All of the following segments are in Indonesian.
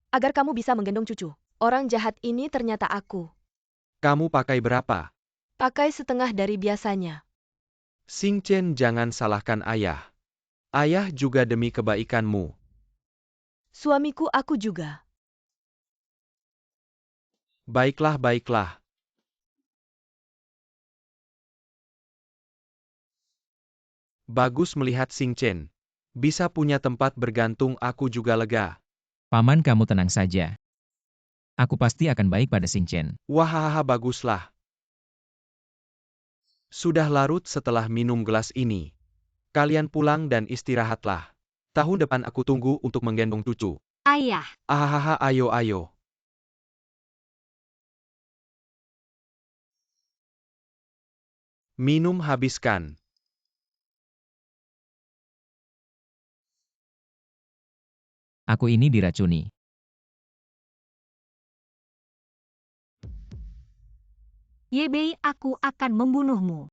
agar kamu bisa menggendong cucu. Orang jahat ini ternyata aku. Kamu pakai berapa? Pakai setengah dari biasanya. Xing Chen, jangan salahkan ayah. Ayah juga demi kebaikanmu. Suamiku aku juga. Baiklah, baiklah. Bagus melihat Xing Chen. Bisa punya tempat bergantung, aku juga lega. Paman, kamu tenang saja. Aku pasti akan baik pada Xing Chen. Wahaha, baguslah. Sudah larut setelah minum gelas ini. Kalian pulang dan istirahatlah. Tahun depan aku tunggu untuk menggendong cucu. Ayah, Ahaha, ayo ayo. Minum habiskan. Aku ini diracuni. Yebei, aku akan membunuhmu.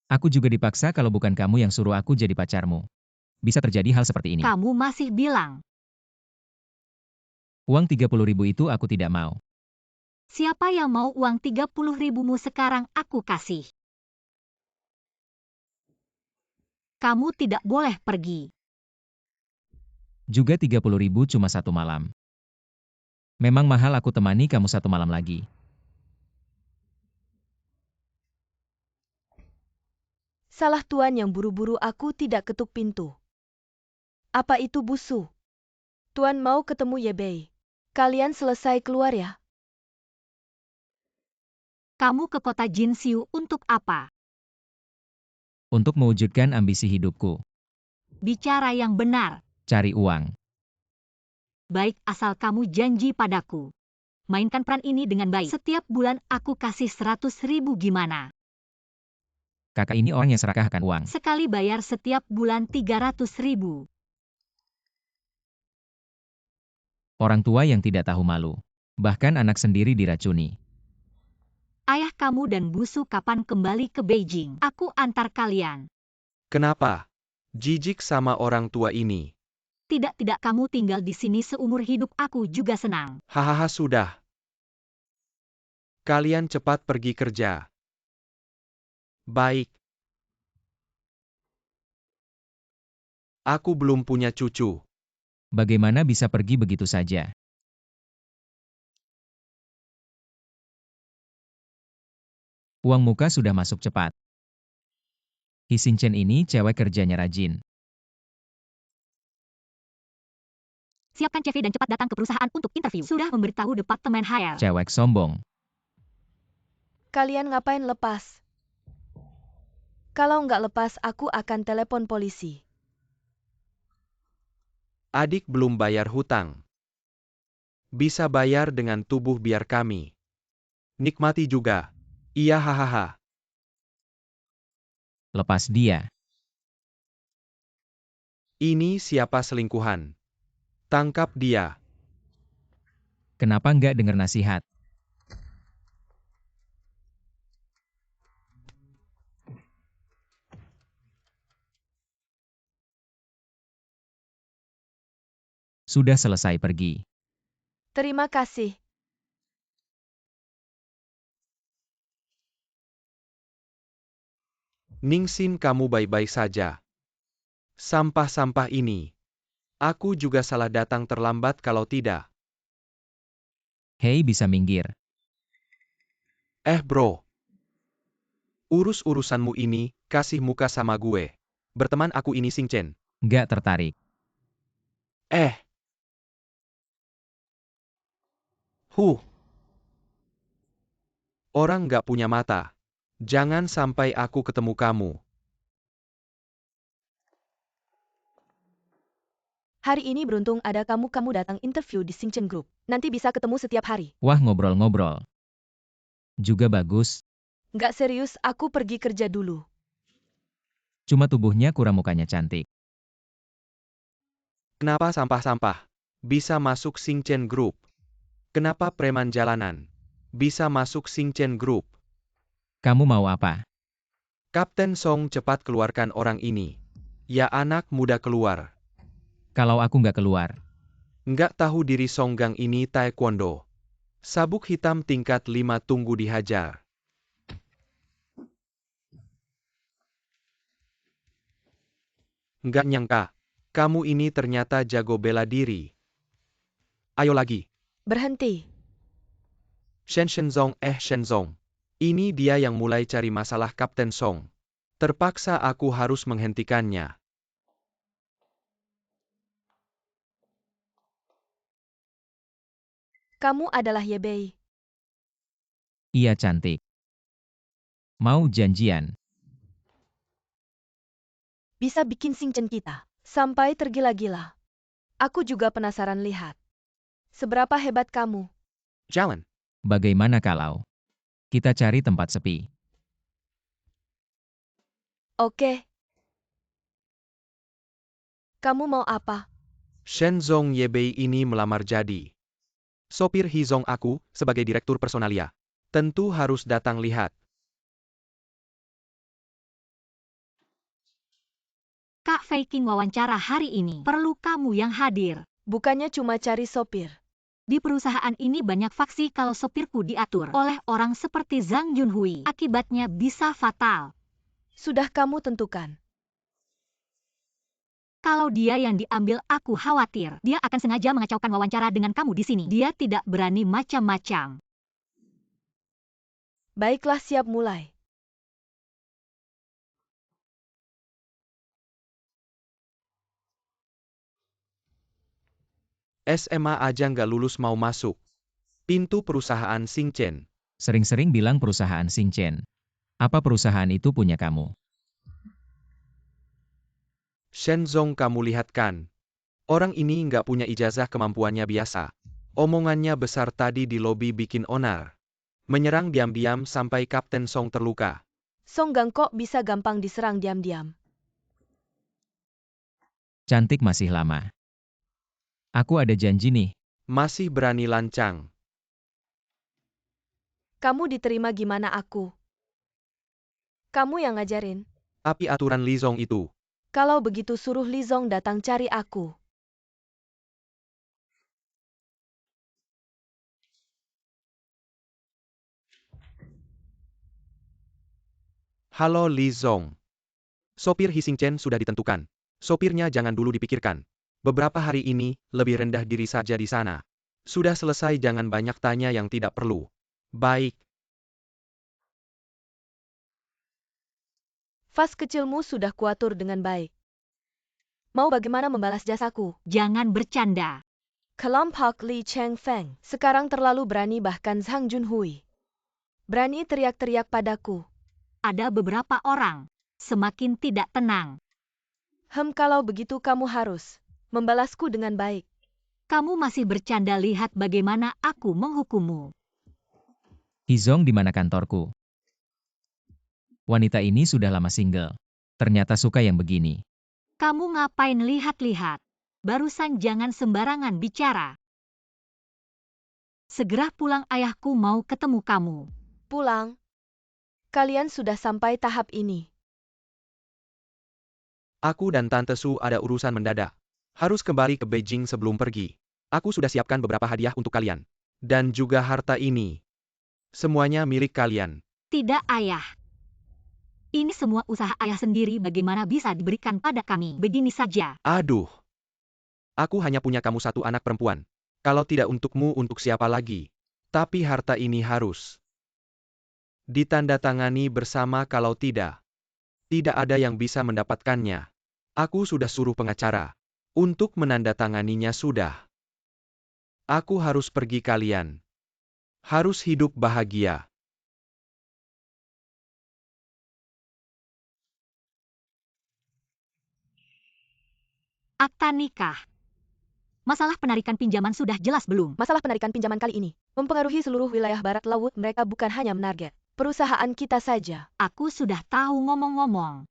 Aku juga dipaksa, kalau bukan kamu yang suruh aku jadi pacarmu. Bisa terjadi hal seperti ini. Kamu masih bilang, Uang 30.000 itu aku tidak mau. siapa yang mau uang 30.000-mu sekarang aku kasih. Kamu tidak boleh pergi. Juga 30.000 cuma 1 malam. Memang mahal, aku temani kamu 1 malam lagi. Salah tuan yang buru-buru aku tidak ketuk pintu. Apa itu busu? Tuan mau ketemu Yebei. Kalian selesai keluar ya? Kamu ke kota Jinxiu untuk apa? Untuk mewujudkan ambisi hidupku. Bicara yang benar. Cari uang. Baik, asal kamu janji padaku. Mainkan peran ini dengan baik. Setiap bulan aku kasih 100.000, gimana? Kakak ini orang yang serakah akan uang. Sekali bayar setiap bulan 300.000. Orang tua yang tidak tahu malu. Bahkan anak sendiri diracuni. Ayah kamu dan Busu kapan kembali ke Beijing? Aku antar kalian. Kenapa? Jijik sama orang tua ini. Tidak, kamu tinggal di sini seumur hidup, aku juga senang. Hahaha, sudah. Kalian cepat pergi kerja. Baik. Aku belum punya cucu. Bagaimana bisa pergi begitu saja? Uang muka sudah masuk cepat. Xing Chen ini cewek kerjanya rajin. Siapkan CV dan cepat datang ke perusahaan untuk interview. Sudah memberitahu Departemen HR. Cewek sombong. Kalian ngapain lepas? Kalau nggak lepas, aku akan telepon polisi. Adik belum bayar hutang. Bisa bayar dengan tubuh, biar kami nikmati juga. Iya, hahaha. Lepas dia. Ini siapa selingkuhan? Tangkap dia. Kenapa nggak dengar nasihat? Sudah selesai pergi. Terima kasih. Ningsin, kamu baik-baik saja. Sampah-sampah ini. Aku juga salah datang terlambat kalau tidak. Hei, bisa minggir. Bro. Urus-urusanmu ini, kasih muka sama gue. Berteman, aku ini Xing Chen. Nggak tertarik. Orang nggak punya mata. Jangan sampai aku ketemu kamu. Hari ini beruntung ada kamu datang interview di Xing Chen Group. Nanti bisa ketemu setiap hari. Wah, ngobrol-ngobrol. Juga bagus. Nggak serius, aku pergi kerja dulu. Cuma tubuhnya kurang, mukanya cantik. Kenapa sampah-sampah bisa masuk Xing Chen Group? Kenapa preman jalanan bisa masuk Xing Chen Group? Kamu mau apa? Kapten Song, cepat keluarkan orang ini. Ya anak muda keluar. Kalau aku nggak keluar, Nggak tahu diri Songgang ini taekwondo. Sabuk hitam tingkat 5 tunggu dihajar. Nggak nyangka, kamu ini ternyata jago bela diri. Ayo lagi. Berhenti. Shenzong. Ini dia yang mulai cari masalah Kapten Song. Terpaksa aku harus menghentikannya. Kamu adalah Ye Bei. iya cantik. Mau janjian? Bisa bikin Xingchen kita sampai tergila-gila. Aku juga penasaran lihat. Seberapa hebat kamu? Jalan. Bagaimana kalau kita cari tempat sepi? Oke. Kamu mau apa? Shenzong Yebei ini melamar jadi sopir Hizong aku sebagai direktur personalia. Tentu harus datang lihat. Kak Feiking wawancara hari ini. Perlu kamu yang hadir. Bukannya cuma cari sopir. Di perusahaan ini banyak faksi kalau sopirku diatur oleh orang seperti Zhang Junhui. Akibatnya bisa fatal. Sudah kamu tentukan. Kalau dia yang diambil, aku khawatir. Dia akan sengaja mengacaukan wawancara dengan kamu di sini. Dia tidak berani macam-macam. Baiklah, siap mulai. SMA aja nggak lulus mau masuk. Pintu perusahaan Xingchen. Sering-sering bilang perusahaan Xingchen. Apa perusahaan itu punya kamu? Shenzong kamu lihat kan? Orang ini nggak punya ijazah, kemampuannya biasa. Omongannya besar tadi di lobi bikin onar. Menyerang diam-diam sampai Kapten Song terluka. Songgang kok bisa gampang diserang diam-diam. Cantik masih lama. Aku ada janji nih. Masih berani lancang. Kamu diterima gimana aku? Kamu yang ngajarin. Api aturan Li Zong itu. Kalau begitu suruh Li Zong datang cari aku. Halo Li Zong. Sopir Xingchen sudah ditentukan. Sopirnya jangan dulu dipikirkan. Beberapa hari ini, lebih rendah diri saja di sana. Sudah selesai, jangan banyak tanya yang tidak perlu. Baik. Vas kecilmu sudah kuatur dengan baik. Mau bagaimana membalas jasaku? Jangan bercanda. Kelompok Li Chengfeng sekarang terlalu berani, bahkan Zhang Junhui berani teriak-teriak padaku. Ada beberapa orang semakin tidak tenang. Kalau begitu kamu harus membalasku dengan baik. Kamu masih bercanda, lihat bagaimana aku menghukummu. Hizong di mana kantorku? Wanita ini sudah lama single. Ternyata suka yang begini. Kamu ngapain lihat-lihat? Barusan jangan sembarangan bicara. Segera pulang, ayahku mau ketemu kamu. Pulang? Kalian sudah sampai tahap ini. Aku dan Tante Su ada urusan mendadak. Harus kembali ke Beijing sebelum pergi. Aku sudah siapkan beberapa hadiah untuk kalian. Dan juga harta ini. Semuanya milik kalian. Tidak, ayah. Ini semua usaha ayah sendiri, bagaimana bisa diberikan pada kami begini saja? Aduh. Aku hanya punya kamu satu anak perempuan. Kalau tidak untukmu, untuk siapa lagi? Tapi harta ini harus ditandatangani bersama, kalau tidak, tidak ada yang bisa mendapatkannya. Aku sudah suruh pengacara untuk menandatanganinya sudah. Aku harus pergi, kalian harus hidup bahagia. Akta nikah. Masalah penarikan pinjaman sudah jelas belum? Masalah penarikan pinjaman kali ini mempengaruhi seluruh wilayah barat laut. Mereka bukan hanya menarget perusahaan kita saja. Aku sudah tahu, ngomong-ngomong.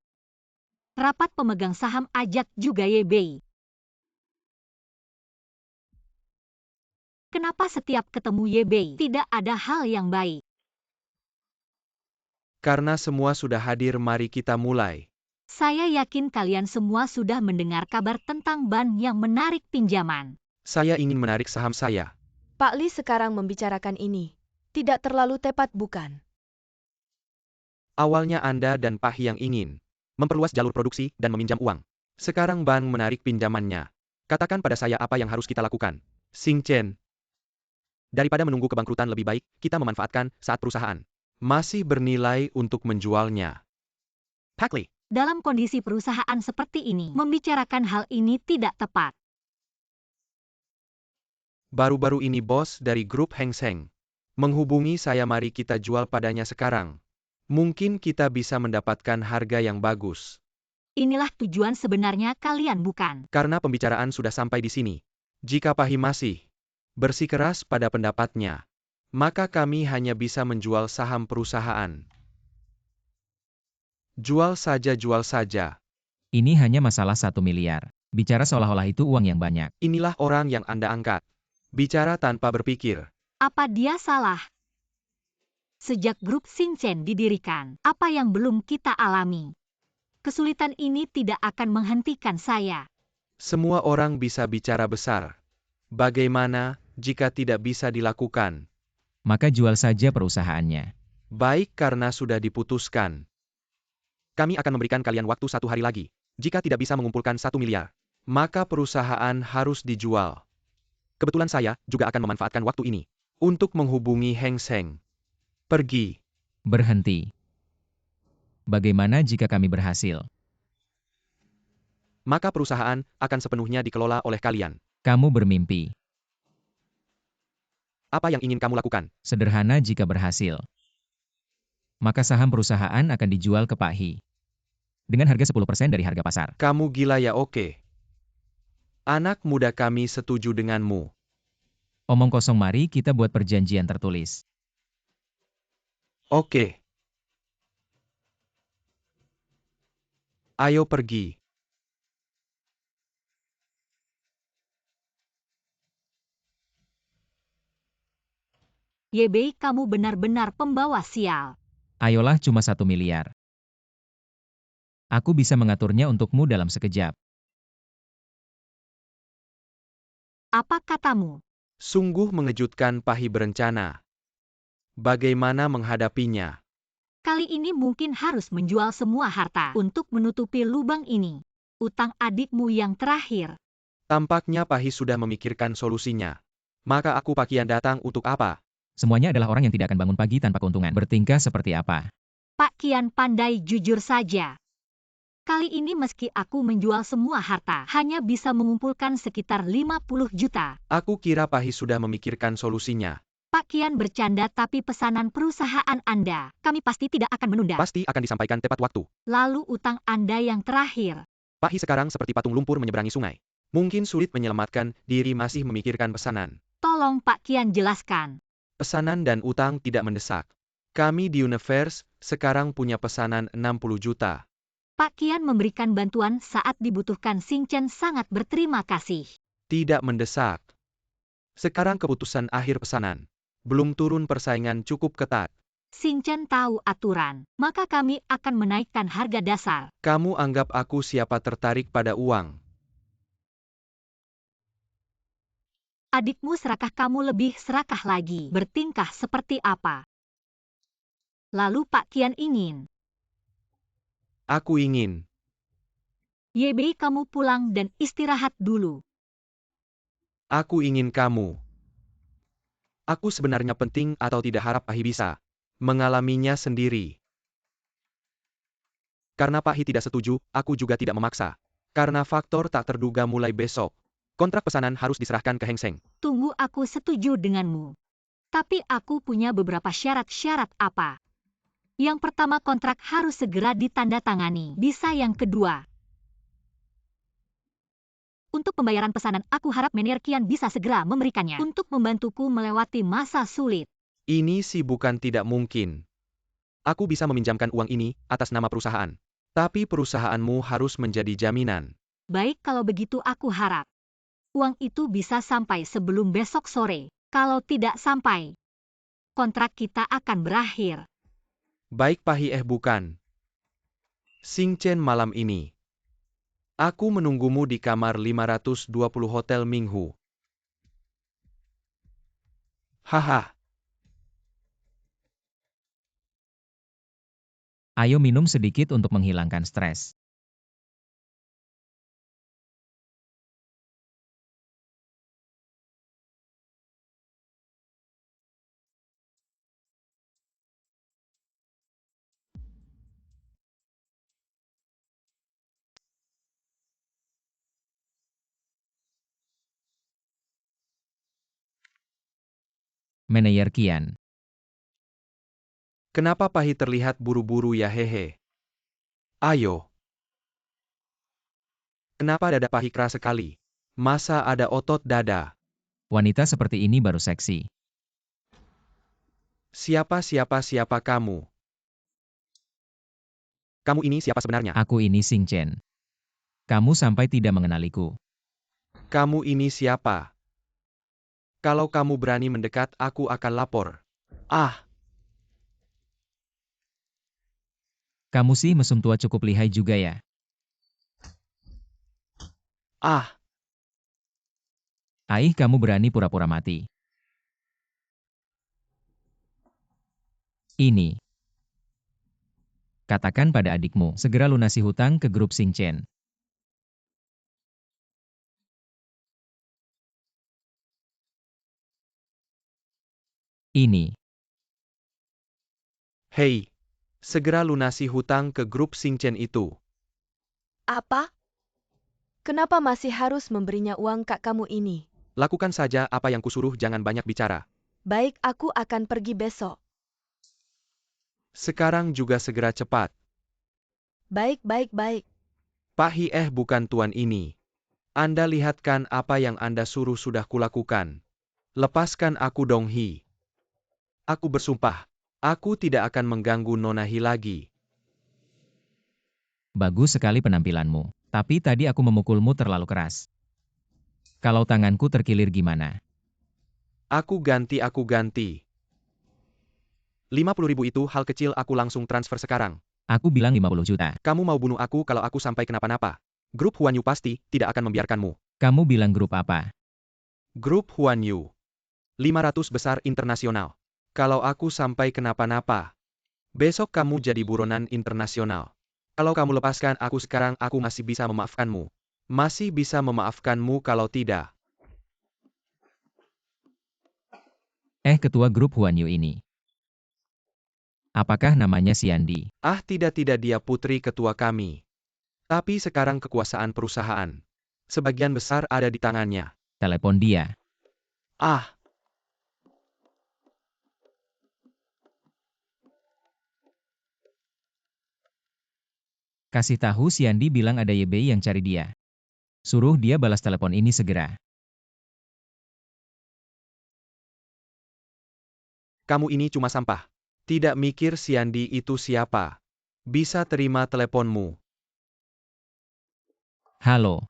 Rapat pemegang saham ajak juga Ye Bei. Kenapa setiap ketemu Ye Bei tidak ada hal yang baik? Karena semua sudah hadir, mari kita mulai. Saya yakin kalian semua sudah mendengar kabar tentang Ban yang menarik pinjaman. Saya ingin menarik saham saya. Pak Lee sekarang membicarakan ini. Tidak terlalu tepat, bukan? Awalnya Anda dan Pak Hi yang ingin memperluas jalur produksi dan meminjam uang. Sekarang Ban menarik pinjamannya. Katakan pada saya apa yang harus kita lakukan. Xing Chen. Daripada menunggu kebangkrutan lebih baik, kita memanfaatkan saat perusahaan masih bernilai untuk menjualnya. Pak Lee. Dalam kondisi perusahaan seperti ini, membicarakan hal ini tidak tepat. Baru-baru ini bos dari grup Hang Seng menghubungi saya, mari kita jual padanya sekarang. Mungkin kita bisa mendapatkan harga yang bagus. Inilah tujuan sebenarnya kalian, bukan? Karena pembicaraan sudah sampai di sini. Jika Pak Hi masih bersikeras pada pendapatnya, maka kami hanya bisa menjual saham perusahaan. Jual saja, jual saja. Ini hanya masalah 1 miliar. Bicara seolah-olah itu uang yang banyak. Inilah orang yang Anda angkat. Bicara tanpa berpikir. Apa dia salah? Sejak grup Xing Chen didirikan, apa yang belum kita alami? Kesulitan ini tidak akan menghentikan saya. Semua orang bisa bicara besar. Bagaimana jika tidak bisa dilakukan? Maka jual saja perusahaannya. Baik, karena sudah diputuskan. Kami akan memberikan kalian waktu 1 hari lagi. Jika tidak bisa mengumpulkan 1 miliar, maka perusahaan harus dijual. Kebetulan saya juga akan memanfaatkan waktu ini untuk menghubungi Hang Seng. Pergi. Berhenti. Bagaimana jika kami berhasil? Maka perusahaan akan sepenuhnya dikelola oleh kalian. Kamu bermimpi. Apa yang ingin kamu lakukan? Sederhana jika berhasil. Maka saham perusahaan akan dijual ke Pak Hi. Dengan harga 10% dari harga pasar. Kamu gila ya? Oke. Anak muda, kami setuju denganmu. Omong kosong, mari kita buat perjanjian tertulis. Oke. Ayo pergi. Yebei, kamu benar-benar pembawa sial. Ayolah, cuma 1 miliar. Aku bisa mengaturnya untukmu dalam sekejap. Apa katamu? Sungguh mengejutkan. Pak Hi berencana. Bagaimana menghadapinya? Kali ini mungkin harus menjual semua harta untuk menutupi lubang ini. Utang adikmu yang terakhir. Tampaknya Pak Hi sudah memikirkan solusinya. Maka aku, Pak Kian, datang untuk apa? Semuanya adalah orang yang tidak akan bangun pagi tanpa keuntungan. Bertingkah seperti apa? Pak Kian pandai jujur saja. Kali ini meski aku menjual semua harta, hanya bisa mengumpulkan sekitar 50 juta. Aku kira Pak Hi sudah memikirkan solusinya. Pak Kian bercanda, tapi pesanan perusahaan Anda, kami pasti tidak akan menunda. Pasti akan disampaikan tepat waktu. Lalu utang Anda yang terakhir. Pak Hi sekarang seperti patung lumpur menyeberangi sungai. Mungkin sulit menyelamatkan diri, masih memikirkan pesanan. Tolong Pak Kian jelaskan. Pesanan dan utang tidak mendesak. Kami di Universe sekarang punya pesanan 60 juta. Pak Kian memberikan bantuan saat dibutuhkan. Xing Chen sangat berterima kasih. Tidak mendesak. Sekarang keputusan akhir pesanan. Belum turun, persaingan cukup ketat. Xing Chen tahu aturan, maka kami akan menaikkan harga dasar. Kamu anggap aku siapa? Tertarik pada uang? Adikmu serakah, kamu lebih serakah lagi. Bertingkah seperti apa? Lalu Pak Kian ingin. Aku ingin. Yebei, kamu pulang dan istirahat dulu. Aku ingin kamu. Aku sebenarnya penting atau tidak, harap Pak Hi bisa mengalaminya sendiri. Karena Pak Hi tidak setuju, aku juga tidak memaksa. Karena faktor tak terduga, mulai besok kontrak pesanan harus diserahkan ke Hang Seng. Tunggu, aku setuju denganmu. Tapi aku punya beberapa syarat-syarat. Apa? Yang pertama, kontrak harus segera ditandatangani. Bisa yang kedua? Untuk pembayaran pesanan, aku harap Manajer Kian bisa segera memberikannya untuk membantuku melewati masa sulit. Ini sih bukan tidak mungkin. Aku bisa meminjamkan uang ini atas nama perusahaan. Tapi perusahaanmu harus menjadi jaminan. Baik, kalau begitu aku harap uang itu bisa sampai sebelum besok sore. Kalau tidak sampai, kontrak kita akan berakhir. Baik Pak Hi, bukan. Xing Chen malam ini. Aku menunggumu di kamar 520 Hotel Minghu. Haha. Ayo minum sedikit untuk menghilangkan stres. Manajer Kian. Kenapa Pahi terlihat buru-buru ya hehe? Ayo. Kenapa dada Pahi keras sekali? Masa ada otot dada? Wanita seperti ini baru seksi. Siapa kamu? Kamu ini siapa sebenarnya? Aku ini Xing Chen. Kamu sampai tidak mengenaliku. Kamu ini siapa? Kalau kamu berani mendekat, aku akan lapor. Ah, Kamu sih mesum tua cukup lihai juga ya. ah, Aih, kamu berani pura-pura mati. Ini. Katakan pada adikmu, segera lunasi hutang ke grup Xing Chen. Ini. hei. Segera lunasi hutang ke grup Xing Chen itu. Apa? Kenapa masih harus memberinya uang kak kamu ini? Lakukan saja apa yang kusuruh, jangan banyak bicara. Baik, aku akan pergi besok. Sekarang juga segera cepat. Baik, baik, baik. Pahi bukan tuan ini. Anda lihatkan apa yang Anda suruh sudah kulakukan. Lepaskan aku dong Hi. Aku bersumpah, aku tidak akan mengganggu Nona Hi lagi. Bagus sekali penampilanmu. Tapi tadi aku memukulmu terlalu keras. Kalau tanganku terkilir gimana? Aku ganti. 50.000 itu hal kecil, aku langsung transfer sekarang. Aku bilang 50 juta. Kamu mau bunuh aku kalau aku sampai kenapa-napa. Grup Huan Yu pasti tidak akan membiarkanmu. Kamu bilang grup apa? Grup Huan Yu. 500 besar internasional. Kalau aku sampai kenapa-napa, besok kamu jadi buronan internasional. Kalau kamu lepaskan aku sekarang, aku masih bisa memaafkanmu. Masih bisa memaafkanmu kalau tidak. Ketua grup Huan Yu ini. Apakah namanya Xiandi? Ah, tidak, dia putri ketua kami. Tapi sekarang kekuasaan perusahaan sebagian besar ada di tangannya. Telepon dia. Ah, Kasih tahu Xiandi bilang ada YBI yang cari dia. Suruh dia balas telepon ini segera. kamu ini cuma sampah. Tidak mikir Xiandi itu siapa. Bisa terima teleponmu. Halo,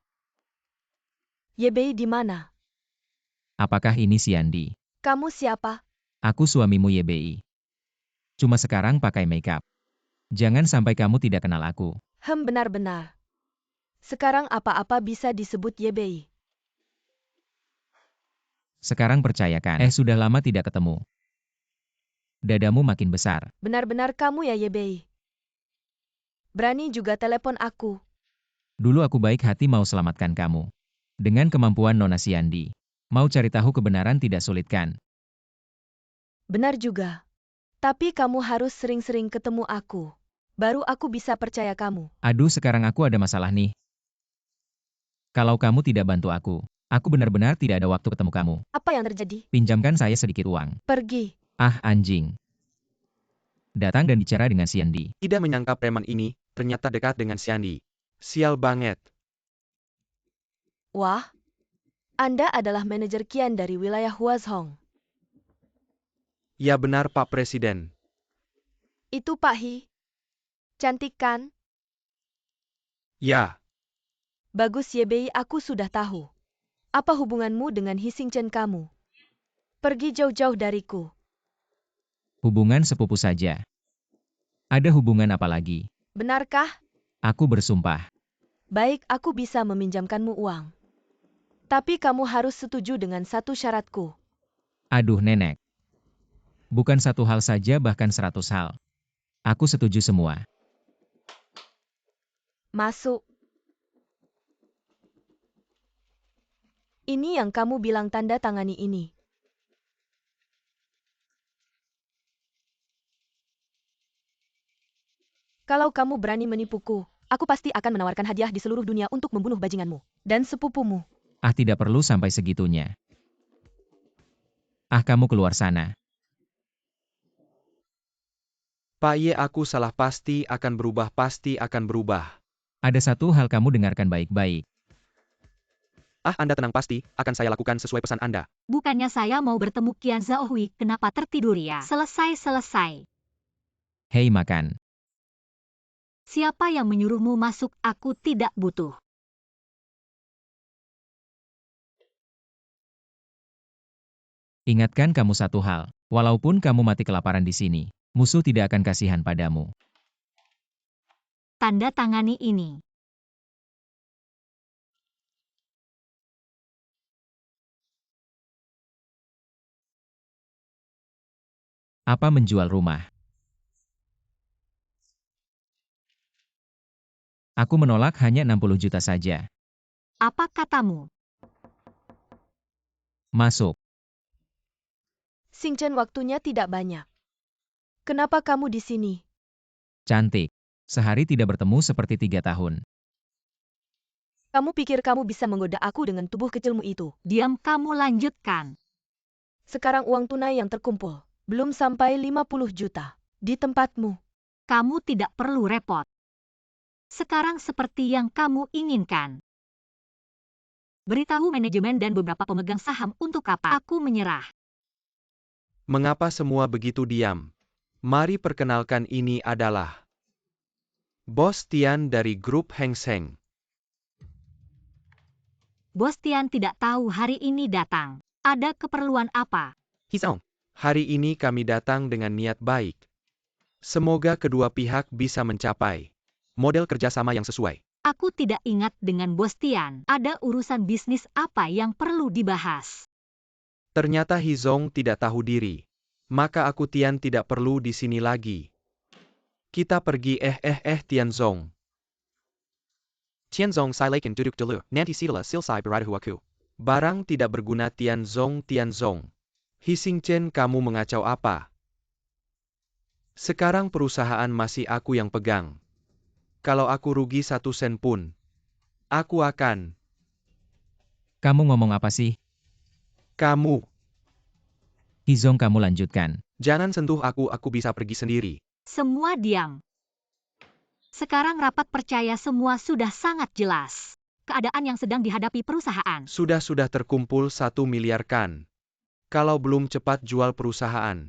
Yebei di mana? apakah ini Xiandi? Kamu siapa? Aku suamimu YBI. Cuma sekarang pakai makeup. Jangan sampai kamu tidak kenal aku. Benar-benar. Sekarang apa-apa bisa disebut Yebei. Sekarang percayakan. Sudah lama tidak ketemu. Dadamu makin besar. Benar-benar kamu ya Yebei. Berani juga telepon aku. Dulu aku baik hati mau selamatkan kamu. Dengan kemampuan Nona Xiandi. Mau cari tahu kebenaran tidak sulit kan? Benar juga. Tapi kamu harus sering-sering ketemu aku. Baru aku bisa percaya kamu. Aduh, sekarang aku ada masalah nih. Kalau kamu tidak bantu aku benar-benar tidak ada waktu ketemu kamu. Apa yang terjadi? Pinjamkan saya sedikit uang. Pergi. Ah, anjing. Datang dan bicara dengan Xiandi. Tidak menyangka preman ini ternyata dekat dengan Xiandi. Sial banget. Wah. Anda adalah manajer Kian dari wilayah Huazhong. Ya benar Pak Presiden. Itu Pak Hi. Cantik kan? Ya. Bagus Yebei, aku sudah tahu. Apa hubunganmu dengan Hi Xing Chen kamu? Pergi jauh-jauh dariku. Hubungan sepupu saja. Ada hubungan apa lagi? Benarkah? Aku bersumpah. Baik, aku bisa meminjamkanmu uang. Tapi kamu harus setuju dengan satu syaratku. Aduh nenek. Bukan satu hal saja bahkan 100 hal. Aku setuju semua. Masuk. Ini yang kamu bilang tanda tangani ini. Kalau kamu berani menipuku, aku pasti akan menawarkan hadiah di seluruh dunia untuk membunuh bajinganmu dan sepupumu. Ah tidak perlu sampai segitunya. Ah kamu keluar sana. Pak Ye, aku salah, pasti akan berubah, pasti akan berubah. Ada satu hal kamu dengarkan baik-baik. Ah, Anda tenang, pasti akan saya lakukan sesuai pesan Anda. Bukannya saya mau bertemu Qian Zhaohui, kenapa tertidur ya? Selesai. Hei makan. Siapa yang menyuruhmu masuk? Aku tidak butuh. Ingatkan kamu satu hal. Walaupun kamu mati kelaparan di sini, musuh tidak akan kasihan padamu. Tanda tangani ini. Apa menjual rumah? Aku menolak hanya 60 juta saja. Apa katamu? Masuk. Xing Chen, waktunya tidak banyak. Kenapa kamu di sini? Cantik. Sehari tidak bertemu seperti 3 tahun. Kamu pikir kamu bisa menggoda aku dengan tubuh kecilmu itu? Diam, kamu lanjutkan. Sekarang uang tunai yang terkumpul belum sampai 50 juta. Di tempatmu. Kamu tidak perlu repot. Sekarang seperti yang kamu inginkan. Beritahu manajemen dan beberapa pemegang saham untuk apa aku menyerah. Mengapa semua begitu diam? Mari perkenalkan, ini adalah Bos Tian dari grup Hang Seng. Bos Tian tidak tahu hari ini datang. Ada keperluan apa? Hisong, hari ini kami datang dengan niat baik. Semoga kedua pihak bisa mencapai model kerjasama yang sesuai. Aku tidak ingat dengan Bos Tian. Ada urusan bisnis apa yang perlu dibahas? Ternyata Hizong tidak tahu diri. Maka aku Tian tidak perlu di sini lagi. Kita pergi Tianzong. Tianzong Silakan duduk dulu. Nanti setelah selesai beradu aku. Barang tidak berguna Tianzong. Hising Chen, kamu mengacau apa? Sekarang perusahaan masih aku yang pegang. Kalau aku rugi 1 sen pun, aku akan. Kamu ngomong apa sih? Kamu, Hizong kamu lanjutkan. jangan sentuh aku bisa pergi sendiri. Semua diam. Sekarang rapat percaya semua sudah sangat jelas. Keadaan yang sedang dihadapi perusahaan. Sudah terkumpul 1 miliar kan? Kalau belum cepat jual perusahaan.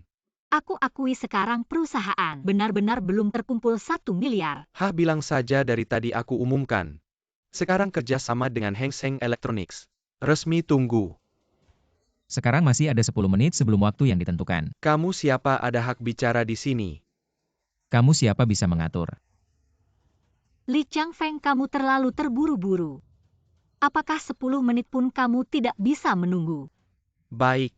Aku akui sekarang perusahaan benar-benar belum terkumpul 1 miliar. Hah, bilang saja dari tadi aku umumkan. Sekarang kerja sama dengan Hang Seng Electronics. Resmi tunggu. Sekarang masih ada 10 menit sebelum waktu yang ditentukan. Kamu siapa, ada hak bicara di sini? Kamu siapa bisa mengatur? Li Changfeng, kamu terlalu terburu-buru. Apakah 10 menit pun kamu tidak bisa menunggu? Baik.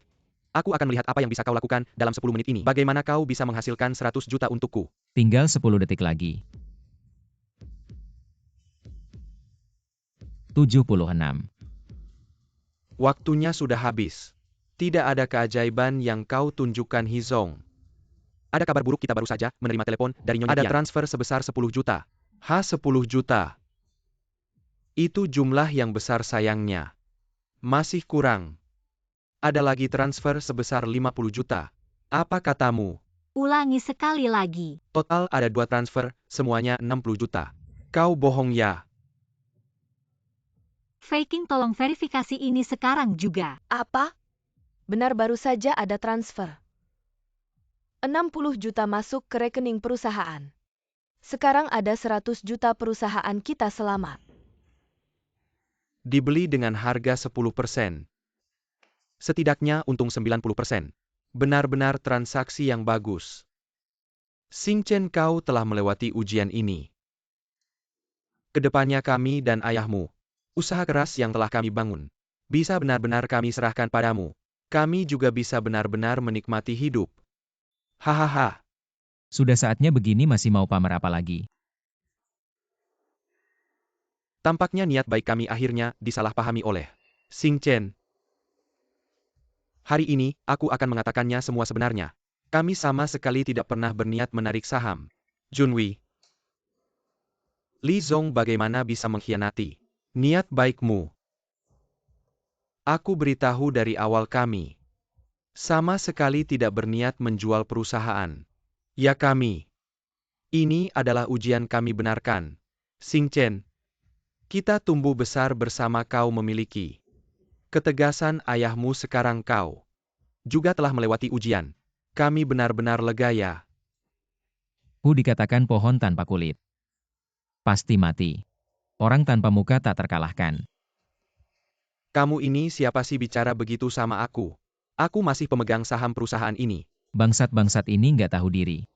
Aku akan melihat apa yang bisa kau lakukan dalam 10 menit ini. Bagaimana kau bisa menghasilkan 100 juta untukku? Tinggal 10 detik lagi. 76. Waktunya sudah habis. Tidak ada keajaiban yang kau tunjukkan, Hizong. Ada kabar buruk, kita baru saja menerima telepon dari Nyonya Tian. Ada transfer sebesar 10 juta. 10 juta. Itu jumlah yang besar, sayangnya. Masih kurang. Ada lagi transfer sebesar 50 juta. Apa katamu? Ulangi sekali lagi. Total ada 2 transfer, semuanya 60 juta. Kau bohong ya? Faking, tolong verifikasi ini sekarang juga. Apa? Benar, baru saja ada transfer. 60 juta masuk ke rekening perusahaan. Sekarang ada 100 juta, perusahaan kita selamat. Dibeli dengan harga 10%. Setidaknya untung 90%. Benar-benar transaksi yang bagus. Xing Chen, kau telah melewati ujian ini. Kedepannya kami dan ayahmu, usaha keras yang telah kami bangun, bisa benar-benar kami serahkan padamu. Kami juga bisa benar-benar menikmati hidup. Hahaha. Sudah saatnya begini masih mau pamer apa lagi? Tampaknya niat baik kami akhirnya disalahpahami oleh Xing Chen. Hari ini, aku akan mengatakannya semua sebenarnya. Kami sama sekali tidak pernah berniat menarik saham. Junwi. Li Zong bagaimana bisa mengkhianati niat baikmu? Aku beritahu dari awal kami sama sekali tidak berniat menjual perusahaan. Ya kami. Ini adalah ujian kami benarkan. Xing Chen. Kita tumbuh besar bersama kau memiliki ketegasan ayahmu sekarang kau juga telah melewati ujian. Kami benar-benar lega ya. Dikatakan pohon tanpa kulit. Pasti mati. Orang tanpa muka tak terkalahkan. Kamu ini siapa sih bicara begitu sama aku? Aku masih pemegang saham perusahaan ini. Bangsat-bangsat ini nggak tahu diri.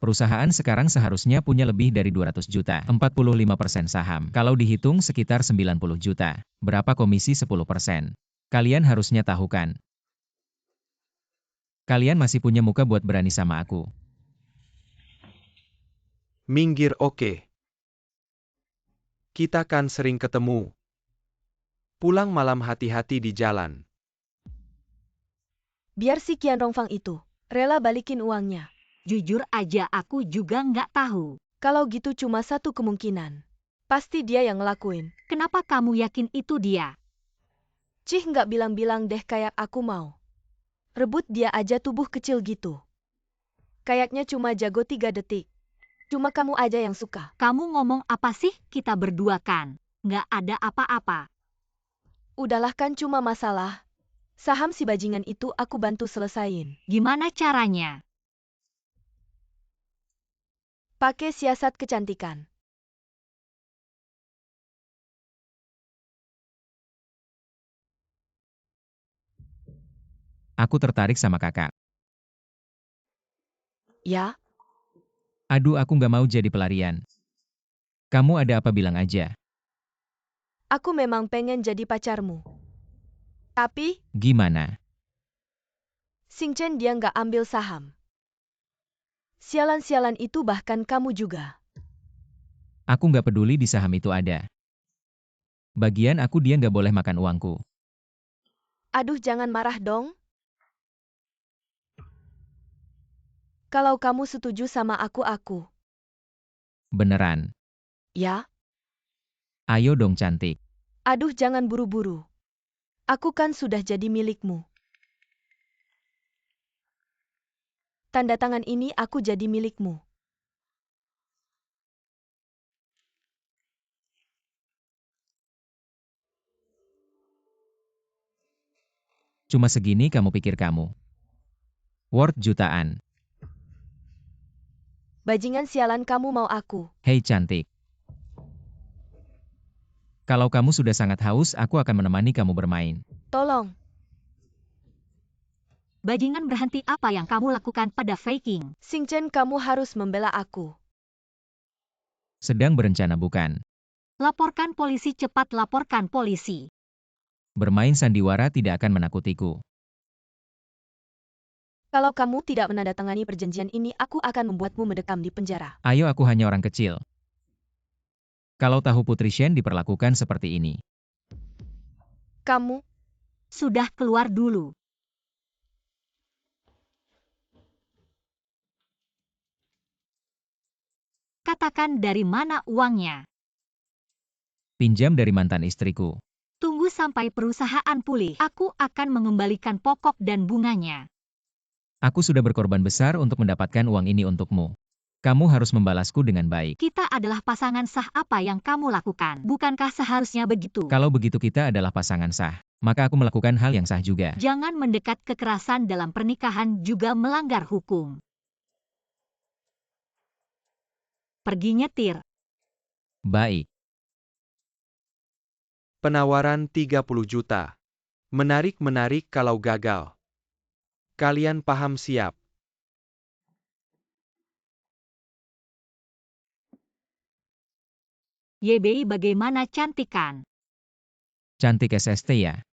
Perusahaan sekarang seharusnya punya lebih dari 200 juta, 45% saham. Kalau dihitung sekitar 90 juta. Berapa komisi 10%? Kalian harusnya tahu kan? Kalian masih punya muka buat berani sama aku. Minggir oke. Kita kan sering ketemu. Pulang malam hati-hati di jalan. Biar si Qian Rongfang itu rela balikin uangnya. Jujur aja aku juga nggak tahu. Kalau gitu cuma satu kemungkinan. Pasti dia yang ngelakuin. Kenapa kamu yakin itu dia? Cih nggak bilang-bilang deh kayak aku mau rebut dia aja tubuh kecil gitu. Kayaknya cuma jago 3 detik. Cuma kamu aja yang suka. Kamu ngomong apa sih? Kita berdua kan nggak ada apa-apa. Udahlah kan cuma masalah. Saham si bajingan itu aku bantu selesain. Gimana caranya? Pakai siasat kecantikan. Aku tertarik sama kakak. Ya, Aduh, aku nggak mau jadi pelarian. Kamu ada apa bilang aja. aku memang pengen jadi pacarmu. Tapi, Gimana? Xing Chen dia nggak ambil saham. Sialan-sialan itu bahkan kamu juga. Aku nggak peduli di saham itu ada. Bagian aku dia nggak boleh makan uangku. Aduh jangan marah dong. Kalau kamu setuju sama aku. Beneran. Ya? Ayo dong cantik. Aduh jangan buru-buru. Aku kan sudah jadi milikmu. Tanda tangan ini aku jadi milikmu. Cuma segini kamu pikir kamu. Worth jutaan. Bajingan sialan kamu mau aku. Hei cantik. Kalau kamu sudah sangat haus, aku akan menemani kamu bermain. Tolong. Bajingan berhenti apa yang kamu lakukan pada Faking? Xing Chen kamu harus membela aku. Sedang berencana bukan? Laporkan polisi, cepat laporkan polisi. Bermain sandiwara tidak akan menakutiku. Kalau kamu tidak menandatangani perjanjian ini aku akan membuatmu mendekam di penjara. Ayo, aku hanya orang kecil. Kalau tahu Putri Shen diperlakukan seperti ini. Kamu, Sudah keluar dulu. Katakan dari mana uangnya. Pinjam dari mantan istriku. Tunggu sampai perusahaan pulih. Aku akan mengembalikan pokok dan bunganya. Aku sudah berkorban besar untuk mendapatkan uang ini untukmu. Kamu harus membalasku dengan baik. Kita adalah pasangan sah, apa yang kamu lakukan? Bukankah seharusnya begitu? Kalau begitu kita adalah pasangan sah, maka aku melakukan hal yang sah juga. Jangan mendekat, kekerasan dalam pernikahan juga melanggar hukum. Pergi nyetir. Baik. Penawaran 30 juta. Menarik-menarik kalau gagal. Kalian paham siap? Yebei bagaimana cantik kan? Cantik SST ya.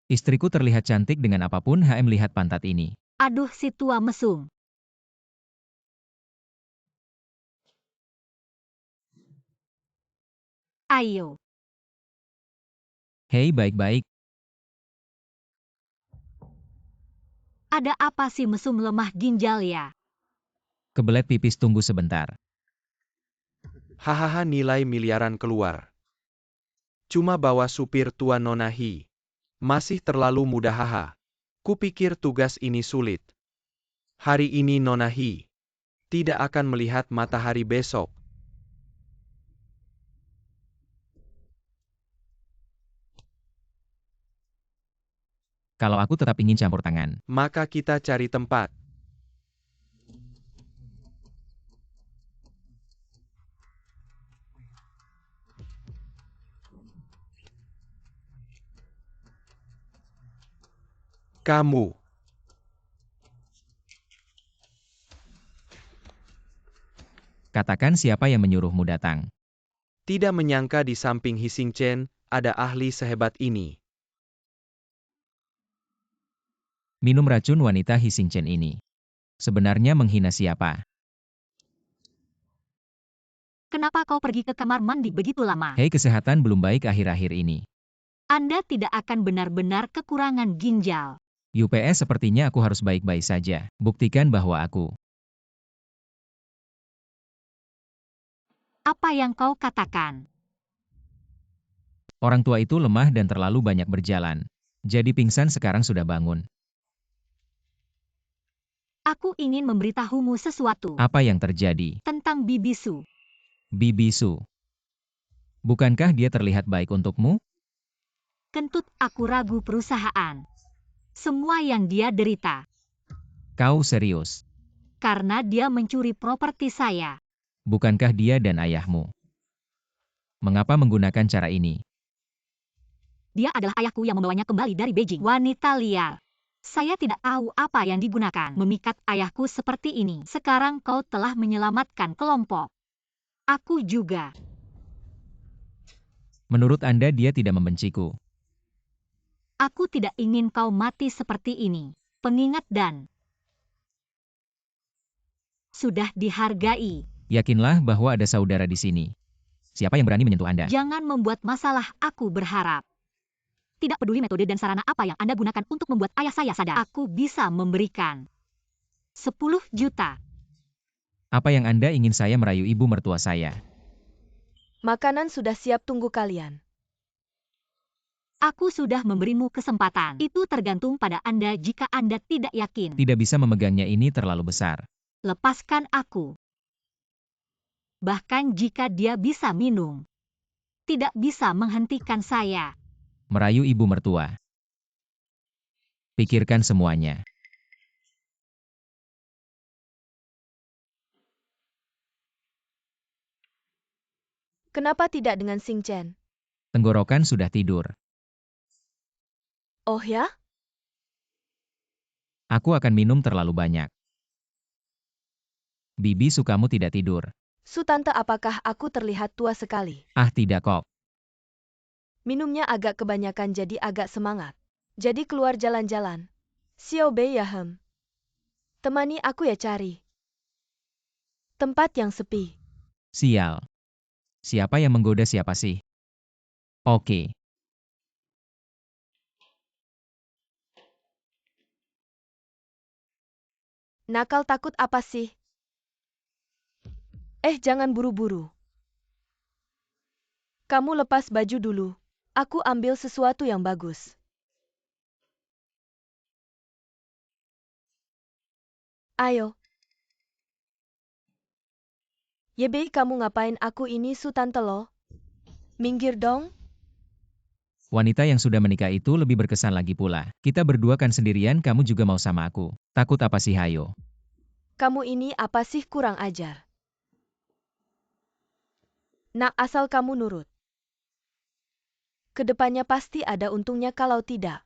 Istriku terlihat cantik dengan apapun HM lihat pantat ini. Aduh si tua mesum. Ayo. Hei baik-baik, Ada apa si mesum lemah ginjal ya? kebelet pipis tunggu sebentar. Hahaha nilai miliaran keluar. Cuma bawa supir tua Nona Hi. Masih terlalu mudah haha. Kupikir tugas ini sulit. Hari ini Nona Hi tidak akan melihat matahari besok. Kalau aku tetap ingin campur tangan. Maka kita cari tempat. Kamu. Katakan siapa yang menyuruhmu datang. Tidak menyangka di samping Hi Sing Chen, ada ahli sehebat ini. Minum racun wanita Hi Sing Chen ini. Sebenarnya menghina siapa? Kenapa kau pergi ke kamar mandi begitu lama? Hei kesehatan belum baik akhir-akhir ini. Anda tidak akan benar-benar kekurangan ginjal. UPS sepertinya aku harus baik-baik saja. Buktikan bahwa aku. Apa yang kau katakan? Orang tua itu lemah dan terlalu banyak berjalan. Jadi pingsan sekarang sudah bangun. Aku ingin memberitahumu sesuatu Apa yang terjadi? tentang Bibisu. Bibi Su. Bukankah dia terlihat baik untukmu? Kentut aku ragu perusahaan. Semua yang dia derita. Kau serius? Karena dia mencuri properti saya. Bukankah dia dan ayahmu? Mengapa menggunakan cara ini? Dia adalah ayahku yang membawanya kembali dari Beijing. Wanita liar. Saya tidak tahu apa yang digunakan memikat ayahku seperti ini. Sekarang kau telah menyelamatkan kelompok. Aku juga. Menurut Anda dia tidak membenciku. Aku tidak ingin kau mati seperti ini. Pengingat dan sudah dihargai. Yakinlah bahwa ada saudara di sini. Siapa yang berani menyentuh Anda? Jangan membuat masalah, aku berharap. Tidak peduli metode dan sarana apa yang Anda gunakan untuk membuat ayah saya sadar. Aku bisa memberikan 10 juta. Apa yang Anda ingin saya merayu ibu mertua saya? Makanan sudah siap tunggu kalian. Aku sudah memberimu kesempatan. Itu tergantung pada Anda jika Anda tidak yakin. Tidak bisa memegangnya ini terlalu besar. Lepaskan aku. Bahkan jika dia bisa minum. Tidak bisa menghentikan saya. Merayu ibu mertua. Pikirkan semuanya. Kenapa tidak dengan Sing Chen? Tenggorokan sudah tidur. Oh ya? Aku akan minum terlalu banyak. Bibi sukamu tidak tidur. Su tante, apakah aku terlihat tua sekali? Ah tidak kok. Minumnya agak kebanyakan jadi agak semangat. Jadi keluar jalan-jalan. Xiao Bei ya temani aku ya cari tempat yang sepi. Sial. Siapa yang menggoda siapa sih? Oke. Nakal takut apa sih? Jangan buru-buru. Kamu lepas baju dulu. Aku ambil sesuatu yang bagus. Ayo. Yebei, kamu ngapain aku ini Su tante lo? Minggir dong. Wanita yang sudah menikah itu lebih berkesan lagi pula. Kita berdua kan sendirian, kamu juga mau sama aku. Takut apa sih Hayo? Kamu ini apa sih, kurang ajar. Nak, asal kamu nurut. Kedepannya pasti ada untungnya, kalau tidak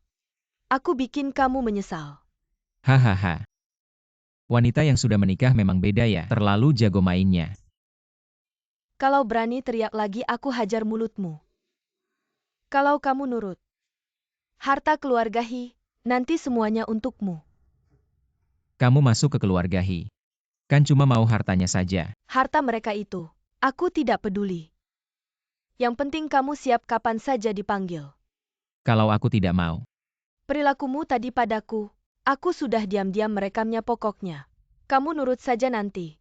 aku bikin kamu menyesal. Hahaha. Wanita yang sudah menikah memang beda ya, terlalu jago mainnya. Kalau berani teriak lagi aku hajar mulutmu. Kalau kamu nurut. Harta keluarga Hi, nanti semuanya untukmu. Kamu masuk ke keluarga Hi. Kan cuma mau hartanya saja. Harta mereka itu, aku tidak peduli. Yang penting kamu siap kapan saja dipanggil. Kalau aku tidak mau. Perilakumu tadi padaku, aku sudah diam-diam merekamnya pokoknya. Kamu nurut saja nanti.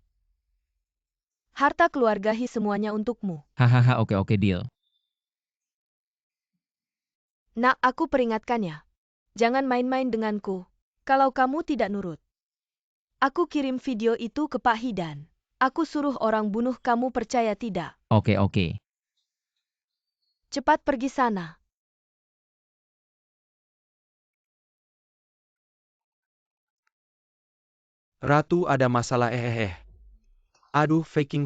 Harta keluarga Hi semuanya untukmu. Hahaha, oke deal. Nak, aku peringatkan ya. Jangan main-main denganku, kalau kamu tidak nurut. Aku kirim video itu ke Pak Hidan. Aku suruh orang bunuh kamu, percaya tidak? Oke. Cepat pergi sana. Ratu, ada masalah Aduh, faking.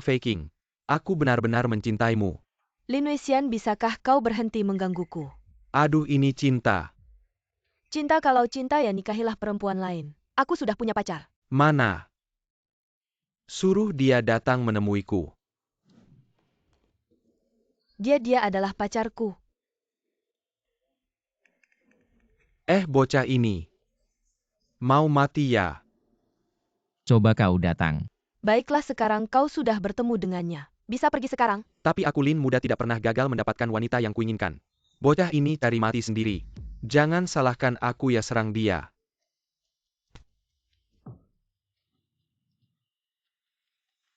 Aku benar-benar mencintaimu. Lin Weixian, bisakah kau berhenti menggangguku? Aduh, ini cinta. Cinta, kalau cinta ya nikahilah perempuan lain. Aku sudah punya pacar. Mana? Suruh dia datang menemuiku. Dia adalah pacarku. Bocah ini. Mau mati ya? Coba kau datang. Baiklah, sekarang kau sudah bertemu dengannya. Bisa pergi sekarang? Tapi aku Lin muda tidak pernah gagal mendapatkan wanita yang kuinginkan. Bocah ini cari mati sendiri. Jangan salahkan aku ya, serang dia.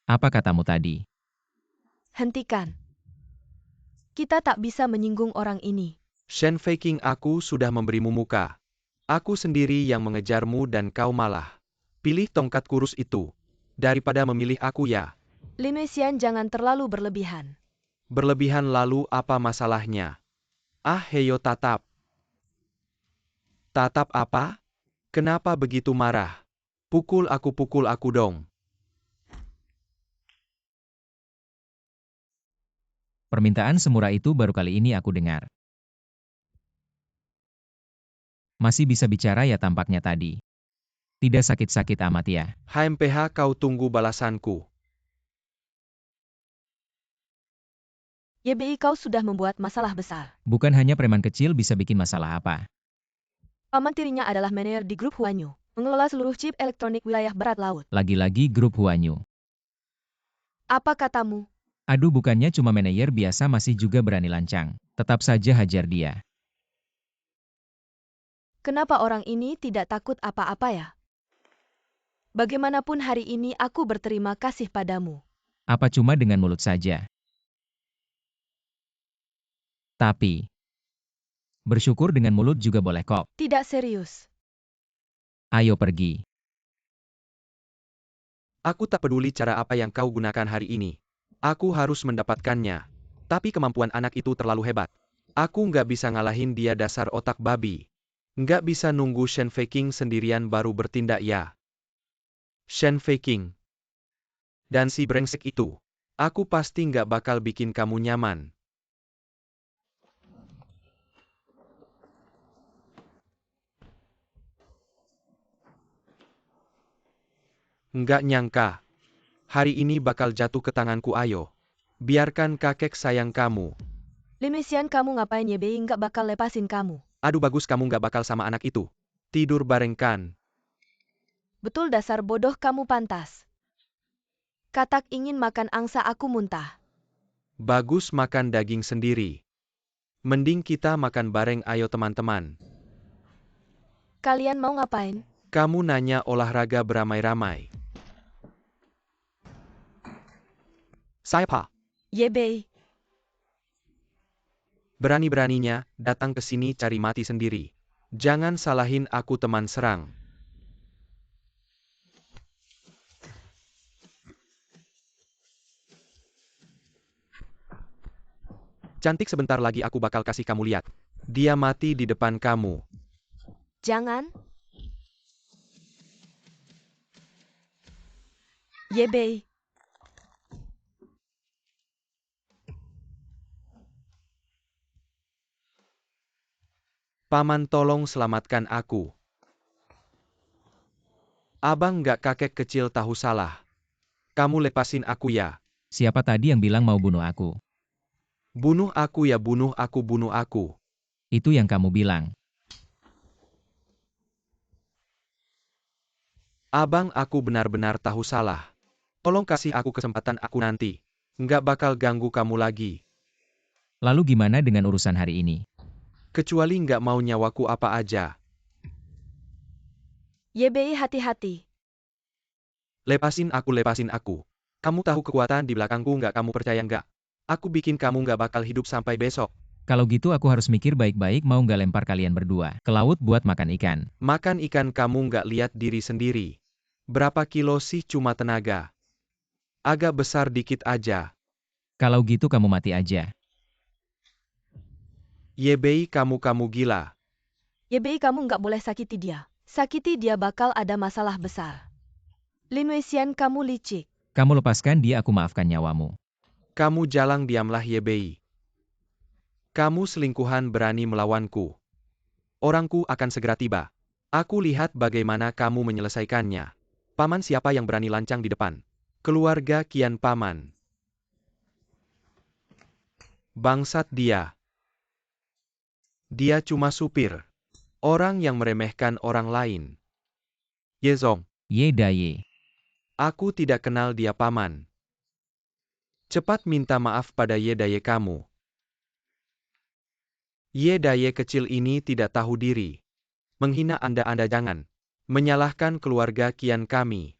Apa katamu tadi? Hentikan. Kita tak bisa menyinggung orang ini. Shen faking, aku sudah memberimu muka. Aku sendiri yang mengejarmu dan kau malah pilih tongkat kurus itu. Daripada memilih aku ya. Lin Weixian, jangan terlalu berlebihan. Berlebihan lalu apa masalahnya? Heyo tatap. Tatap apa? Kenapa begitu marah? Pukul aku dong. Permintaan semurah itu baru kali ini aku dengar. Masih bisa bicara ya tampaknya tadi. Tidak sakit-sakit amat ya. HMPH, kau tunggu balasanku. YBI, kau sudah membuat masalah besar. Bukan hanya preman kecil bisa bikin masalah apa. Paman tirinya adalah manajer di grup Huanyu, mengelola seluruh chip elektronik wilayah barat laut. Lagi-lagi grup Huanyu. Apa katamu? Aduh, bukannya cuma manajer biasa masih juga berani lancang. Tetap saja hajar dia. Kenapa orang ini tidak takut apa-apa ya? Bagaimanapun hari ini aku berterima kasih padamu. Apa cuma dengan mulut saja? Tapi, bersyukur dengan mulut juga boleh kok. Tidak serius. Ayo pergi. Aku tak peduli cara apa yang kau gunakan hari ini. Aku harus mendapatkannya. Tapi kemampuan anak itu terlalu hebat. Aku nggak bisa ngalahin dia, dasar otak babi. Nggak bisa nunggu Shen faking sendirian baru bertindak ya. Shen faking. Dan si brengsek itu. Aku pasti nggak bakal bikin kamu nyaman. Nggak nyangka. Hari ini bakal jatuh ke tanganku, ayo. Biarkan kakek sayang kamu. Lin Weixian, kamu ngapain? YBI nggak bakal lepasin kamu. Aduh, bagus kamu nggak bakal sama anak itu. Tidur bareng kan? Betul, dasar bodoh, kamu pantas. Katak ingin makan angsa, aku muntah. Bagus, makan daging sendiri. Mending kita makan bareng, ayo teman-teman. Kalian mau ngapain? Kamu nanya olahraga beramai-ramai. Siapa? YBI. Berani-beraninya, datang ke sini cari mati sendiri. Jangan salahin aku, teman serang. Cantik, sebentar lagi aku bakal kasih kamu lihat. Dia mati di depan kamu. Jangan. YBI. Paman, tolong selamatkan aku. Abang nggak, kakek kecil tahu salah. Kamu lepasin aku ya. Siapa tadi yang bilang mau bunuh aku? Bunuh aku ya, bunuh aku, bunuh aku. Itu yang kamu bilang. Abang, aku benar-benar tahu salah. Tolong kasih aku kesempatan, aku nanti nggak bakal ganggu kamu lagi. Lalu gimana dengan urusan hari ini? Kecuali nggak mau nyawaku apa aja. YBI hati-hati. Lepasin aku, lepasin aku. Kamu tahu kekuatan di belakangku nggak, kamu percaya nggak? Aku bikin kamu nggak bakal hidup sampai besok. Kalau gitu aku harus mikir baik-baik mau nggak lempar kalian berdua ke laut buat makan ikan. Makan ikan, kamu nggak lihat diri sendiri. Berapa kilo sih cuma tenaga? Agak besar dikit aja. Kalau gitu kamu mati aja. YBI, kamu gila. YBI kamu nggak boleh sakiti dia. Sakiti dia bakal ada masalah besar. Lin Weixian, kamu licik. Kamu lepaskan dia, aku maafkan nyawamu. Kamu jalang, diamlah YBI. Kamu selingkuhan berani melawanku. Orangku akan segera tiba. Aku lihat bagaimana kamu menyelesaikannya. Paman, siapa yang berani lancang di depan? Keluarga Qian, paman. Bangsat dia. Dia cuma supir. Orang yang meremehkan orang lain. Yezong, Ye Daye. aku tidak kenal dia, paman. Cepat minta maaf pada Ye Daye kamu. Ye Daye kecil ini tidak tahu diri. Menghina Anda jangan. Menyalahkan keluarga Qian kami.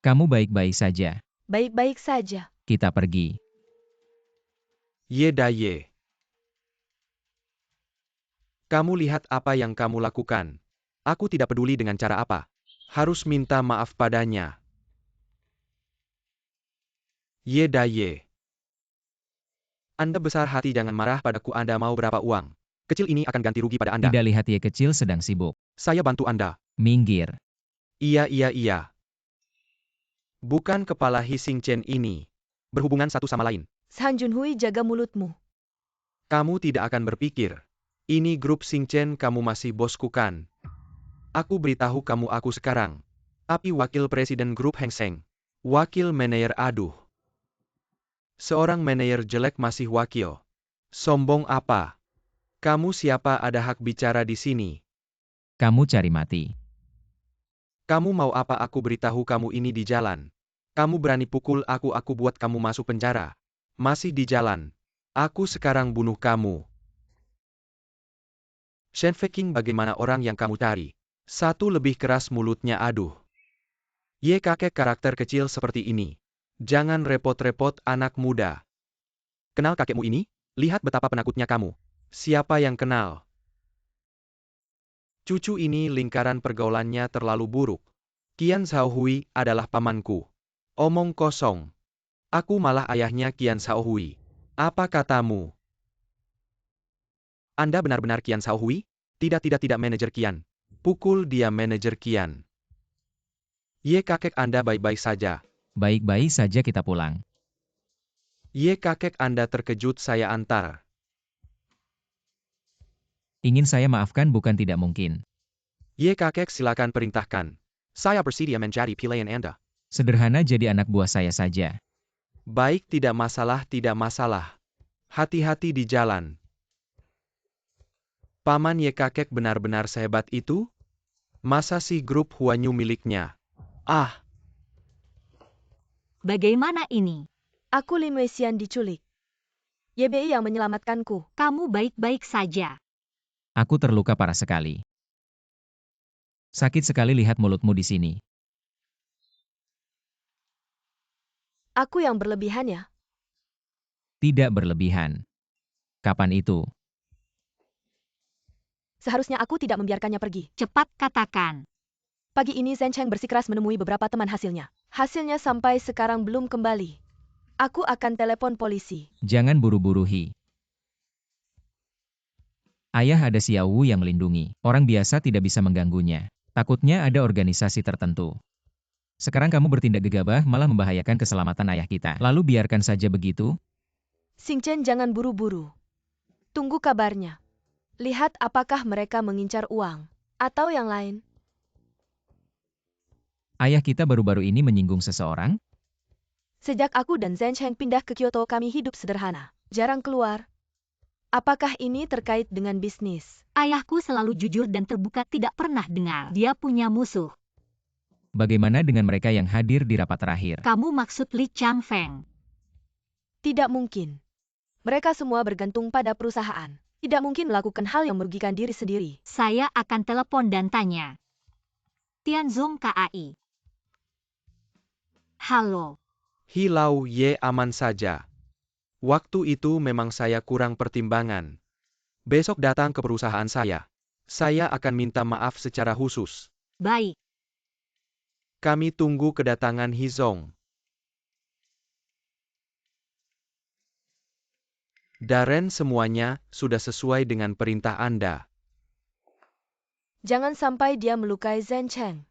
Kamu baik-baik saja. Baik-baik saja. Kita pergi. Ye Daye. Kamu lihat apa yang kamu lakukan. Aku tidak peduli dengan cara apa. Harus minta maaf padanya. Ye Daye. Anda besar hati, jangan marah padaku. Anda mau berapa uang? Kecil ini akan ganti rugi pada Anda. Tidak lihat Ye kecil sedang sibuk. Saya bantu Anda. Minggir. Iya. Bukan kepala Hising Chen ini. Berhubungan satu sama lain. Han Junhui, jaga mulutmu. Kamu tidak akan berpikir. Ini grup Sing Chen, kamu masih bosku kan? Aku beritahu kamu, aku sekarang. Api wakil presiden grup Heng Seng. Wakil manajer, aduh. Seorang manajer jelek masih wakil. Sombong apa? Kamu siapa, ada hak bicara di sini? Kamu cari mati. Kamu mau apa? Aku beritahu kamu ini di jalan. Kamu berani pukul aku buat kamu masuk penjara. Masih di jalan. Aku sekarang bunuh kamu. Shen Feiqing, bagaimana orang yang kamu cari? Satu lebih keras mulutnya, aduh. Ye, kakek karakter kecil seperti ini. Jangan repot-repot, anak muda. Kenal kakekmu ini? Lihat betapa penakutnya kamu. Siapa yang kenal? Cucu ini lingkaran pergaulannya terlalu buruk. Qian Xiaohui adalah pamanku. Omong kosong. Aku malah ayahnya Qian Xiaohui. Apa katamu? Anda benar-benar Qian Xiaohui? Tidak, manajer Qian. Pukul dia, manajer Qian. Ye, kakek Anda baik-baik saja. Baik-baik saja, kita pulang. Ye, kakek Anda terkejut, saya antar. Ingin saya maafkan bukan tidak mungkin. Ye, kakek, silakan perintahkan. Saya bersedia menjadi pilihan Anda. Sederhana, jadi anak buah saya saja. Baik, tidak masalah, tidak masalah. Hati-hati di jalan. Paman Ye, kakek benar-benar sehebat itu? Masa sih grup Huanyu miliknya? Ah, Bagaimana ini? Aku Lin Weixian diculik. YBI yang menyelamatkanku. Kamu baik-baik saja. Aku terluka parah sekali. Sakit sekali lihat mulutmu di sini. Aku yang berlebihan ya? Tidak berlebihan. Kapan itu? Seharusnya aku tidak membiarkannya pergi. Cepat katakan. Pagi ini Zhen Cheng bersikeras menemui beberapa teman hasilnya. Hasilnya sampai sekarang belum kembali. Aku akan telepon polisi. Jangan buru-buru, Hi. Ayah ada Xiao Wu yang melindungi. Orang biasa tidak bisa mengganggunya. Takutnya ada organisasi tertentu. Sekarang kamu bertindak gegabah malah membahayakan keselamatan ayah kita. Lalu biarkan saja begitu? Sing Chen, jangan buru-buru. Tunggu kabarnya. Lihat apakah mereka mengincar uang. Atau yang lain. Ayah kita baru-baru ini menyinggung seseorang? Sejak aku dan Zhen Cheng pindah ke Kyoto kami hidup sederhana. Jarang keluar. Apakah ini terkait dengan bisnis? Ayahku selalu jujur dan terbuka, tidak pernah dengar dia punya musuh. Bagaimana dengan mereka yang hadir di rapat terakhir? Kamu maksud Li Changfeng? Tidak mungkin. Mereka semua bergantung pada perusahaan. Tidak mungkin melakukan hal yang merugikan diri sendiri. Saya akan telepon dan tanya. Tianzong KAI. Halo. Hilau Ye aman saja. Waktu itu memang saya kurang pertimbangan. Besok datang ke perusahaan saya. Saya akan minta maaf secara khusus. Baik. Kami tunggu kedatangan Hizong. Darren, semuanya sudah sesuai dengan perintah Anda. Jangan sampai dia melukai Zhen Cheng.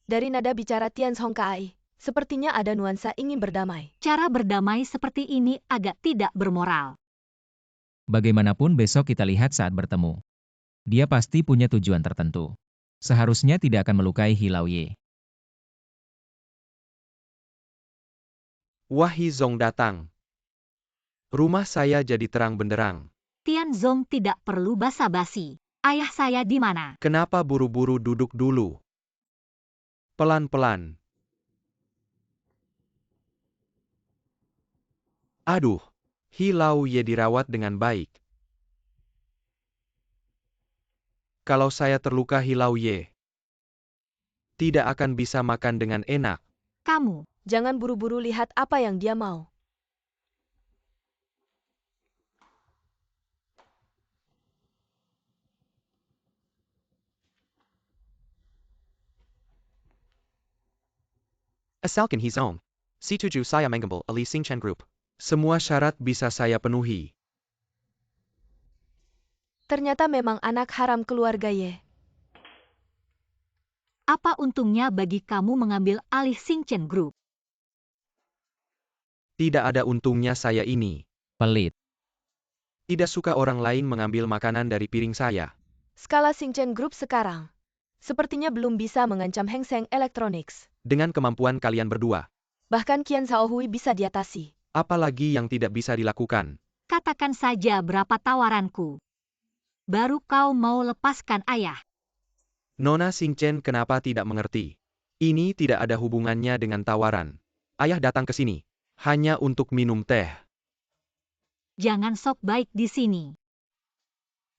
Dari nada bicara Tianzong KAI, sepertinya ada nuansa ingin berdamai. Cara berdamai seperti ini agak tidak bermoral. Bagaimanapun besok kita lihat saat bertemu. Dia pasti punya tujuan tertentu. Seharusnya tidak akan melukai Hilau Ye. Wah, Hizong datang. Rumah saya jadi terang benderang. Tianzong tidak perlu basa-basi. Ayah saya di mana? Kenapa buru-buru duduk dulu? Pelan-pelan. Aduh, Hilau Ye dirawat dengan baik. Kalau saya terluka Hilau Ye, tidak akan bisa makan dengan enak. Kamu. Jangan buru-buru lihat apa yang dia mau. Asalkan Hizong. Si tujuh saya mengambil alih Xingchen Group. Semua syarat bisa saya penuhi. Ternyata memang anak haram keluarga Ye. Apa untungnya bagi kamu mengambil alih Xingchen Group? Tidak ada untungnya saya ini. Pelit. Tidak suka orang lain mengambil makanan dari piring saya. Skala Xingchen Group sekarang sepertinya belum bisa mengancam Heng Seng Electronics. Dengan kemampuan kalian berdua, Bahkan Qian Xiaohui bisa diatasi. apalagi yang tidak bisa dilakukan. Katakan saja berapa tawaranku. Baru kau mau lepaskan ayah. Nona Xingchen kenapa tidak mengerti? Ini tidak ada hubungannya dengan tawaran. Ayah datang ke sini hanya untuk minum teh. Jangan sok baik di sini.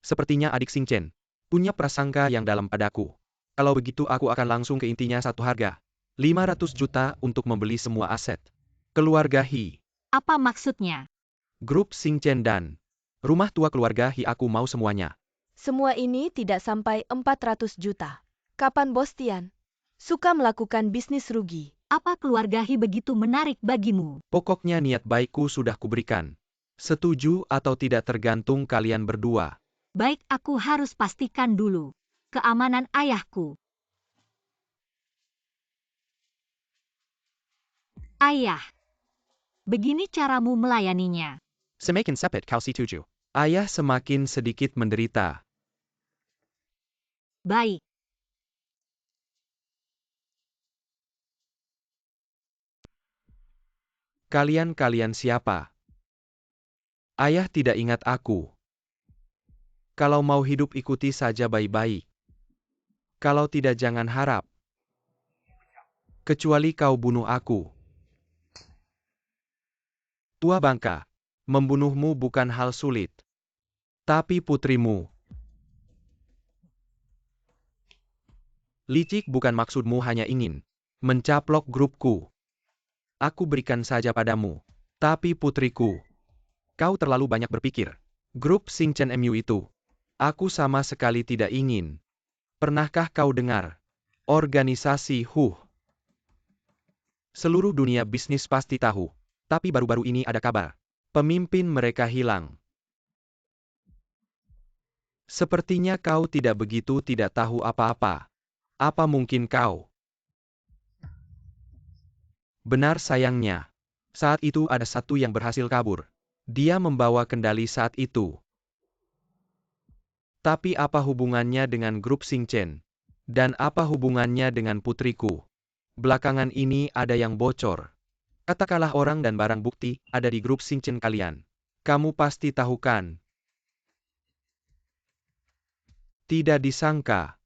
Sepertinya adik Xingchen punya prasangka yang dalam padaku. Kalau begitu aku akan langsung ke intinya satu harga. 500 juta untuk membeli semua aset. Keluarga Hi, Apa maksudnya? grup Xingchen dan rumah tua keluarga Hi aku mau semuanya. Semua ini tidak sampai 400 juta. Kapan Bos Tian suka melakukan bisnis rugi? Apa keluarga Hi begitu menarik bagimu? Pokoknya niat baikku sudah kuberikan. Setuju atau tidak tergantung kalian berdua. Baik, aku harus pastikan dulu. Keamanan ayahku. Ayah. Begini caramu melayaninya. Semakin sepet kau si tujuh. Ayah semakin sedikit menderita. Baik. Kalian siapa? Ayah tidak ingat aku. Kalau mau hidup ikuti saja baik-baik. Kalau tidak jangan harap. Kecuali kau bunuh aku. Tua bangka, membunuhmu bukan hal sulit. Tapi putrimu. Licik bukan maksudmu hanya ingin mencaplok grupku. Aku berikan saja padamu. Tapi putriku. Kau terlalu banyak berpikir. Grup Xingchen MU itu. Aku sama sekali tidak ingin. Pernahkah kau dengar? Organisasi HU. Seluruh dunia bisnis pasti tahu. Tapi baru-baru ini ada kabar. Pemimpin mereka hilang. Sepertinya kau tidak begitu tidak tahu apa-apa. Apa mungkin kau? Benar sayangnya. Saat itu ada satu yang berhasil kabur. Dia membawa kendali saat itu. Tapi apa hubungannya dengan grup Xingchen? Dan apa hubungannya dengan putriku? Belakangan ini ada yang bocor. Katakanlah orang dan barang bukti ada di grup Xingchen kalian. Kamu pasti tahu kan? Tidak disangka.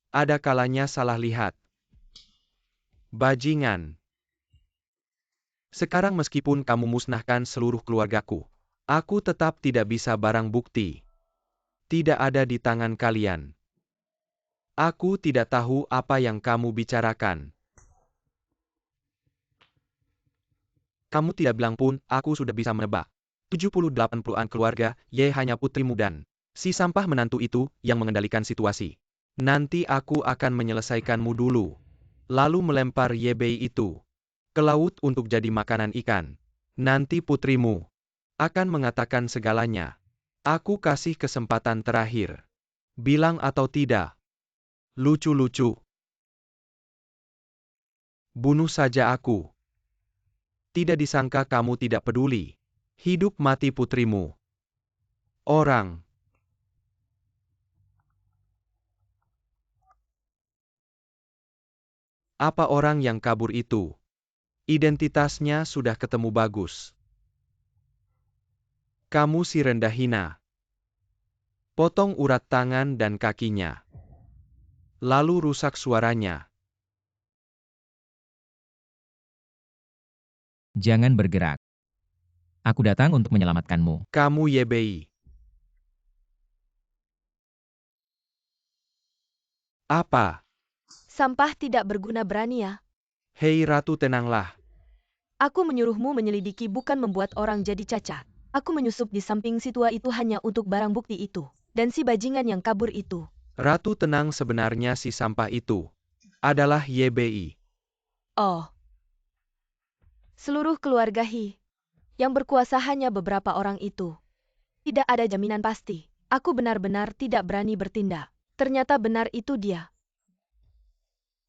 Ada kalanya salah lihat. Bajingan. Sekarang meskipun kamu musnahkan seluruh keluargaku, aku tetap tidak bisa barang bukti. Tidak ada di tangan kalian. Aku tidak tahu apa yang kamu bicarakan. Kamu tidak bilang pun, aku sudah bisa menebak. 70-80-an keluarga, Ye hanya putrimu dan si sampah menantu itu yang mengendalikan situasi. Nanti aku akan menyelesaikanmu dulu. Lalu melempar Ye Bei itu ke laut untuk jadi makanan ikan. Nanti putrimu akan mengatakan segalanya. Aku kasih kesempatan terakhir. Bilang atau tidak. Lucu-lucu. Bunuh saja aku. Tidak disangka kamu tidak peduli. Hidup mati putrimu. Orang. Apa orang yang kabur itu? Identitasnya sudah ketemu bagus. Kamu si rendah hina. Potong urat tangan dan kakinya. Lalu rusak suaranya. Jangan bergerak. Aku datang untuk menyelamatkanmu. Kamu Ye Bei. Apa? Sampah tidak berguna berani ya. Hei Ratu, tenanglah. Aku menyuruhmu menyelidiki bukan membuat orang jadi cacat. Aku menyusup di samping si tua itu hanya untuk barang bukti itu. Dan si bajingan yang kabur itu. Ratu tenang, sebenarnya si sampah itu adalah Ye Bei. Oh. Seluruh keluarga He. Yang berkuasa hanya beberapa orang itu. Tidak ada jaminan pasti. Aku benar-benar tidak berani bertindak. Ternyata benar itu dia.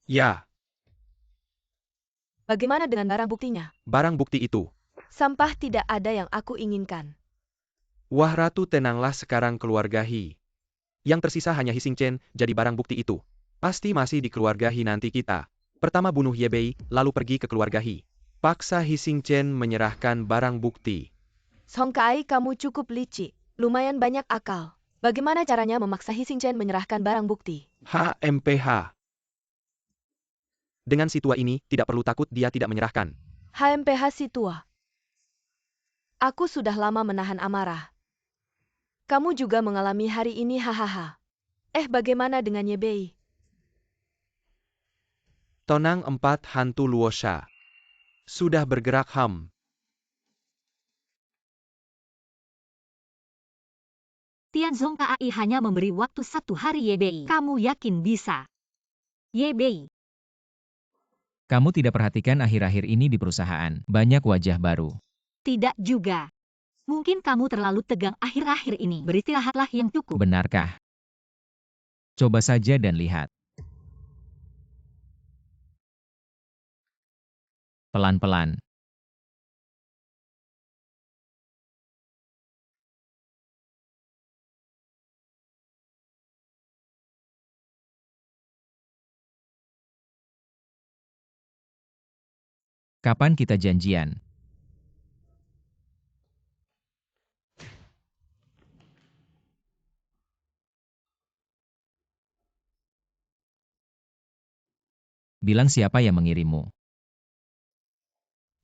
Ya. Bagaimana dengan barang buktinya? Barang bukti itu. Sampah tidak ada yang aku inginkan. Wah Ratu, tenanglah, sekarang keluarga He. Yang tersisa hanya He Xingchen, jadi barang bukti itu pasti masih di keluarga He. Nanti kita pertama bunuh Ye Bei, lalu pergi ke keluarga He. Paksa He Xingchen menyerahkan barang bukti. Song Kai, kamu cukup licik. Lumayan banyak akal. Bagaimana caranya memaksa He Xingchen menyerahkan barang bukti? HMPH. Dengan si tua ini, tidak perlu takut dia tidak menyerahkan. HMPH si tua. Aku sudah lama menahan amarah. Kamu juga mengalami hari ini, hahaha. Bagaimana dengan Ye Bei? Tonang 4 hantu Luosha. Sudah bergerak ham. Tianzong Kai hanya memberi waktu 1 hari Ye Bei. Kamu yakin bisa? Ye Bei. Kamu tidak perhatikan akhir-akhir ini di perusahaan. Banyak wajah baru. Tidak juga. Mungkin kamu terlalu tegang akhir-akhir ini. Beristirahatlah yang cukup. Benarkah? Coba saja dan lihat. Pelan-pelan. Kapan kita janjian? Bilang siapa yang mengirimmu.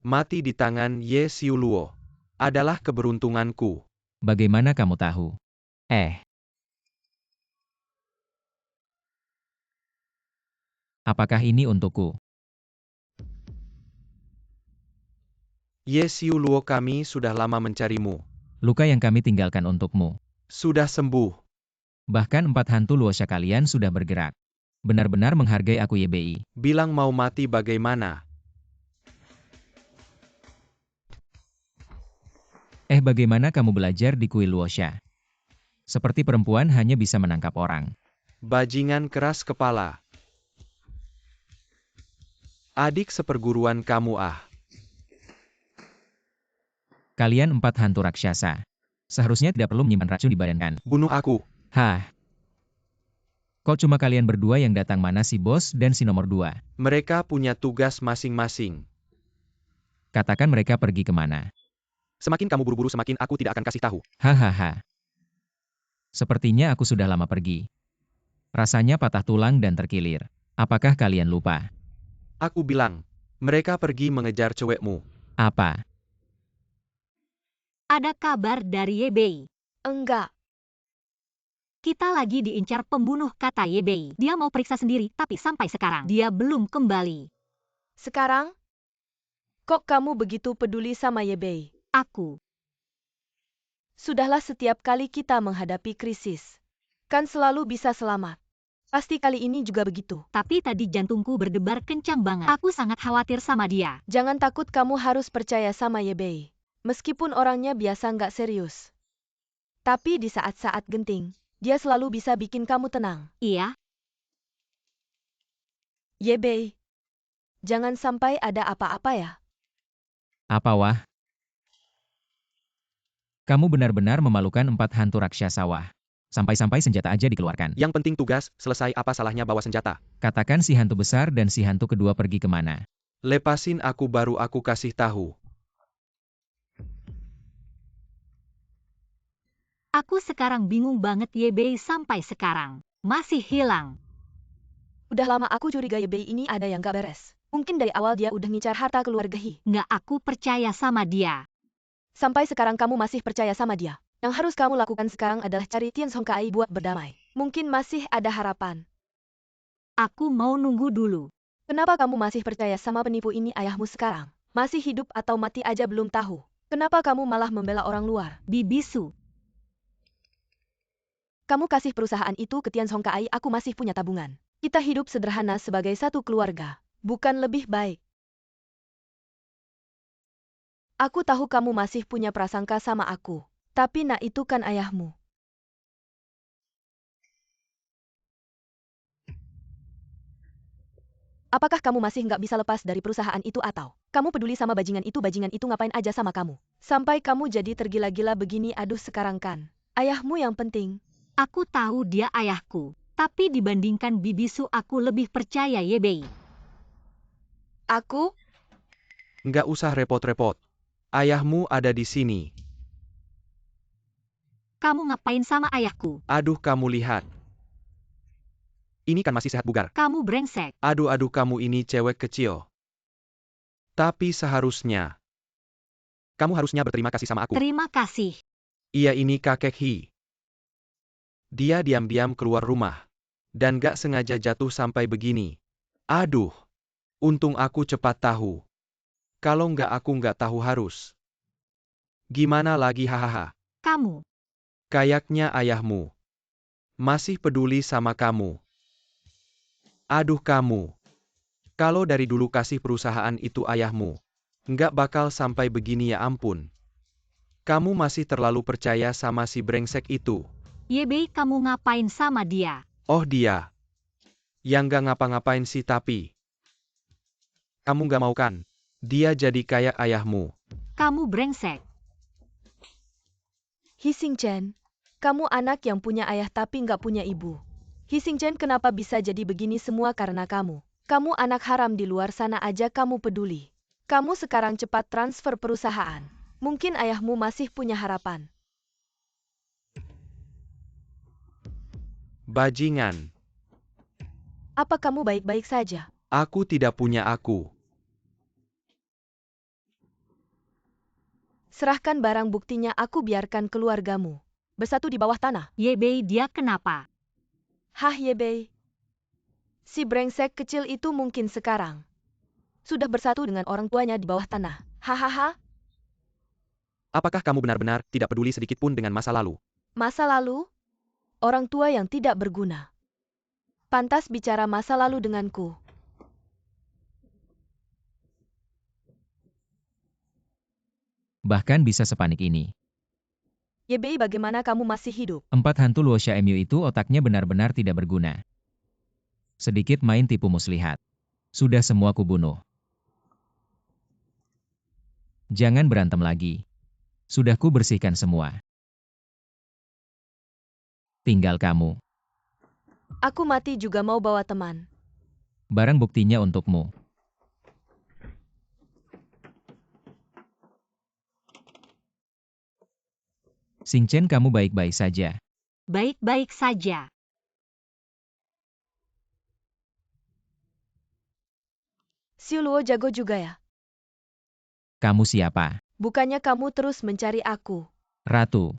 Mati di tangan Ye Xiuluo adalah keberuntunganku. Bagaimana kamu tahu? Apakah ini untukku? Ye Xiuluo, kami sudah lama mencarimu. Luka yang kami tinggalkan untukmu. Sudah sembuh. Bahkan 4 hantu Luosha kalian sudah bergerak. Benar-benar menghargai aku Ye Bei. Bilang mau mati bagaimana? Bagaimana kamu belajar di kuil Luosha? Seperti perempuan hanya bisa menangkap orang. Bajingan keras kepala. Adik seperguruan kamu ah. Kalian 4 hantu raksasa. Seharusnya tidak perlu menyimpan racun di badan kan? Bunuh aku. Hah. Kok cuma kalian berdua yang datang, mana si bos dan si nomor 2? Mereka punya tugas masing-masing. Katakan mereka pergi kemana. Semakin kamu buru-buru semakin aku tidak akan kasih tahu. Hahaha. Sepertinya aku sudah lama pergi. Rasanya patah tulang dan terkilir. Apakah kalian lupa? Aku bilang, mereka pergi mengejar cewekmu. Apa? Ada kabar dari Yebei. Enggak. Kita lagi diincar pembunuh, kata Yebei. Dia mau periksa sendiri, tapi sampai sekarang dia belum kembali. Sekarang? Kok kamu begitu peduli sama Yebei? Aku. Sudahlah, setiap kali kita menghadapi krisis, kan selalu bisa selamat. Pasti kali ini juga begitu. Tapi tadi jantungku berdebar kencang banget. Aku sangat khawatir sama dia. Jangan takut, kamu harus percaya sama Yebei. Meskipun orangnya biasa nggak serius. Tapi di saat-saat genting, dia selalu bisa bikin kamu tenang. Iya, Yebei, jangan sampai ada apa-apa ya. Apa wah? Kamu benar-benar memalukan 4 hantu raksasa wah. Sampai-sampai senjata aja dikeluarkan. Yang penting tugas, selesai, apa salahnya bawa senjata. Katakan si hantu besar dan si hantu kedua pergi kemana. Lepasin aku baru aku kasih tahu. aku sekarang bingung banget. Yebei sampai sekarang masih hilang. Udah lama aku curiga Yebei ini ada yang gak beres. Mungkin dari awal dia udah ngincar harta keluarga He. Nggak, aku percaya sama dia. Sampai sekarang kamu masih percaya sama dia. Yang harus kamu lakukan sekarang adalah cari Tian Song Kai buat berdamai. Mungkin masih ada harapan. Aku mau nunggu dulu. Kenapa kamu masih percaya sama penipu ini? Ayahmu sekarang masih hidup atau mati aja belum tahu. Kenapa kamu malah membela orang luar? Bibisu. Kamu kasih perusahaan itu ke Tian Song Kai, aku masih punya tabungan. Kita hidup sederhana sebagai satu keluarga. Bukan lebih baik? Aku tahu kamu masih punya prasangka sama aku. Tapi nak, itu kan ayahmu. Apakah kamu masih nggak bisa lepas dari perusahaan itu atau kamu peduli sama bajingan itu? Bajingan itu ngapain aja sama kamu? Sampai kamu jadi tergila-gila begini. Aduh, sekarang kan ayahmu yang penting. Aku tahu dia ayahku. Tapi dibandingkan Bibisu, aku lebih percaya Yebei. Aku? Nggak usah repot-repot. Ayahmu ada di sini. Kamu ngapain sama ayahku? Aduh, kamu lihat. Ini kan masih sehat bugar. Kamu brengsek. Aduh, kamu ini cewek kecil. Tapi seharusnya kamu harusnya berterima kasih sama aku. Terima kasih. Iya, ini kakek Hi. Dia diam-diam keluar rumah. Dan gak sengaja jatuh sampai begini. Aduh. Untung aku cepat tahu. Kalau nggak aku nggak tahu harus. Gimana lagi, hahaha. Kamu. Kayaknya ayahmu masih peduli sama kamu. Aduh, kamu. Kalau dari dulu kasih perusahaan itu ayahmu, nggak bakal sampai begini, ya ampun. Kamu masih terlalu percaya sama si brengsek itu. Yebei, kamu ngapain sama dia? Oh, dia. Yang nggak ngapa-ngapain sih, tapi kamu nggak mau kan? Dia jadi kayak ayahmu. Kamu brengsek. He Xingchen, kamu anak yang punya ayah tapi nggak punya ibu. He Xingchen, kenapa bisa jadi begini? Semua karena kamu. Kamu anak haram, di luar sana aja kamu peduli. Kamu sekarang cepat transfer perusahaan. Mungkin ayahmu masih punya harapan. Bajingan. Apa kamu baik-baik saja? Aku tidak punya aku. Serahkan barang buktinya, aku biarkan keluargamu bersatu di bawah tanah. Yebei, dia kenapa? Hah, Yebei? Si brengsek kecil itu mungkin sekarang sudah bersatu dengan orang tuanya di bawah tanah. Hahaha. Apakah kamu benar-benar tidak peduli sedikit pun dengan masa lalu? Masa lalu? Orang tua yang tidak berguna. Pantas bicara masa lalu denganku. Bahkan bisa sepanik ini. Yebei, bagaimana kamu masih hidup? 4 hantu Luosha Mu itu otaknya benar-benar tidak berguna. Sedikit main tipu muslihat. Sudah semua kubunuh. Jangan berantem lagi. Sudah ku bersihkan semua. Tinggal kamu. Aku mati juga mau bawa teman. Barang buktinya untukmu. Xing Chen, kamu baik-baik saja. Baik-baik saja. Xiu Luo jago juga ya? Kamu siapa? Bukannya kamu terus mencari aku? Ratu.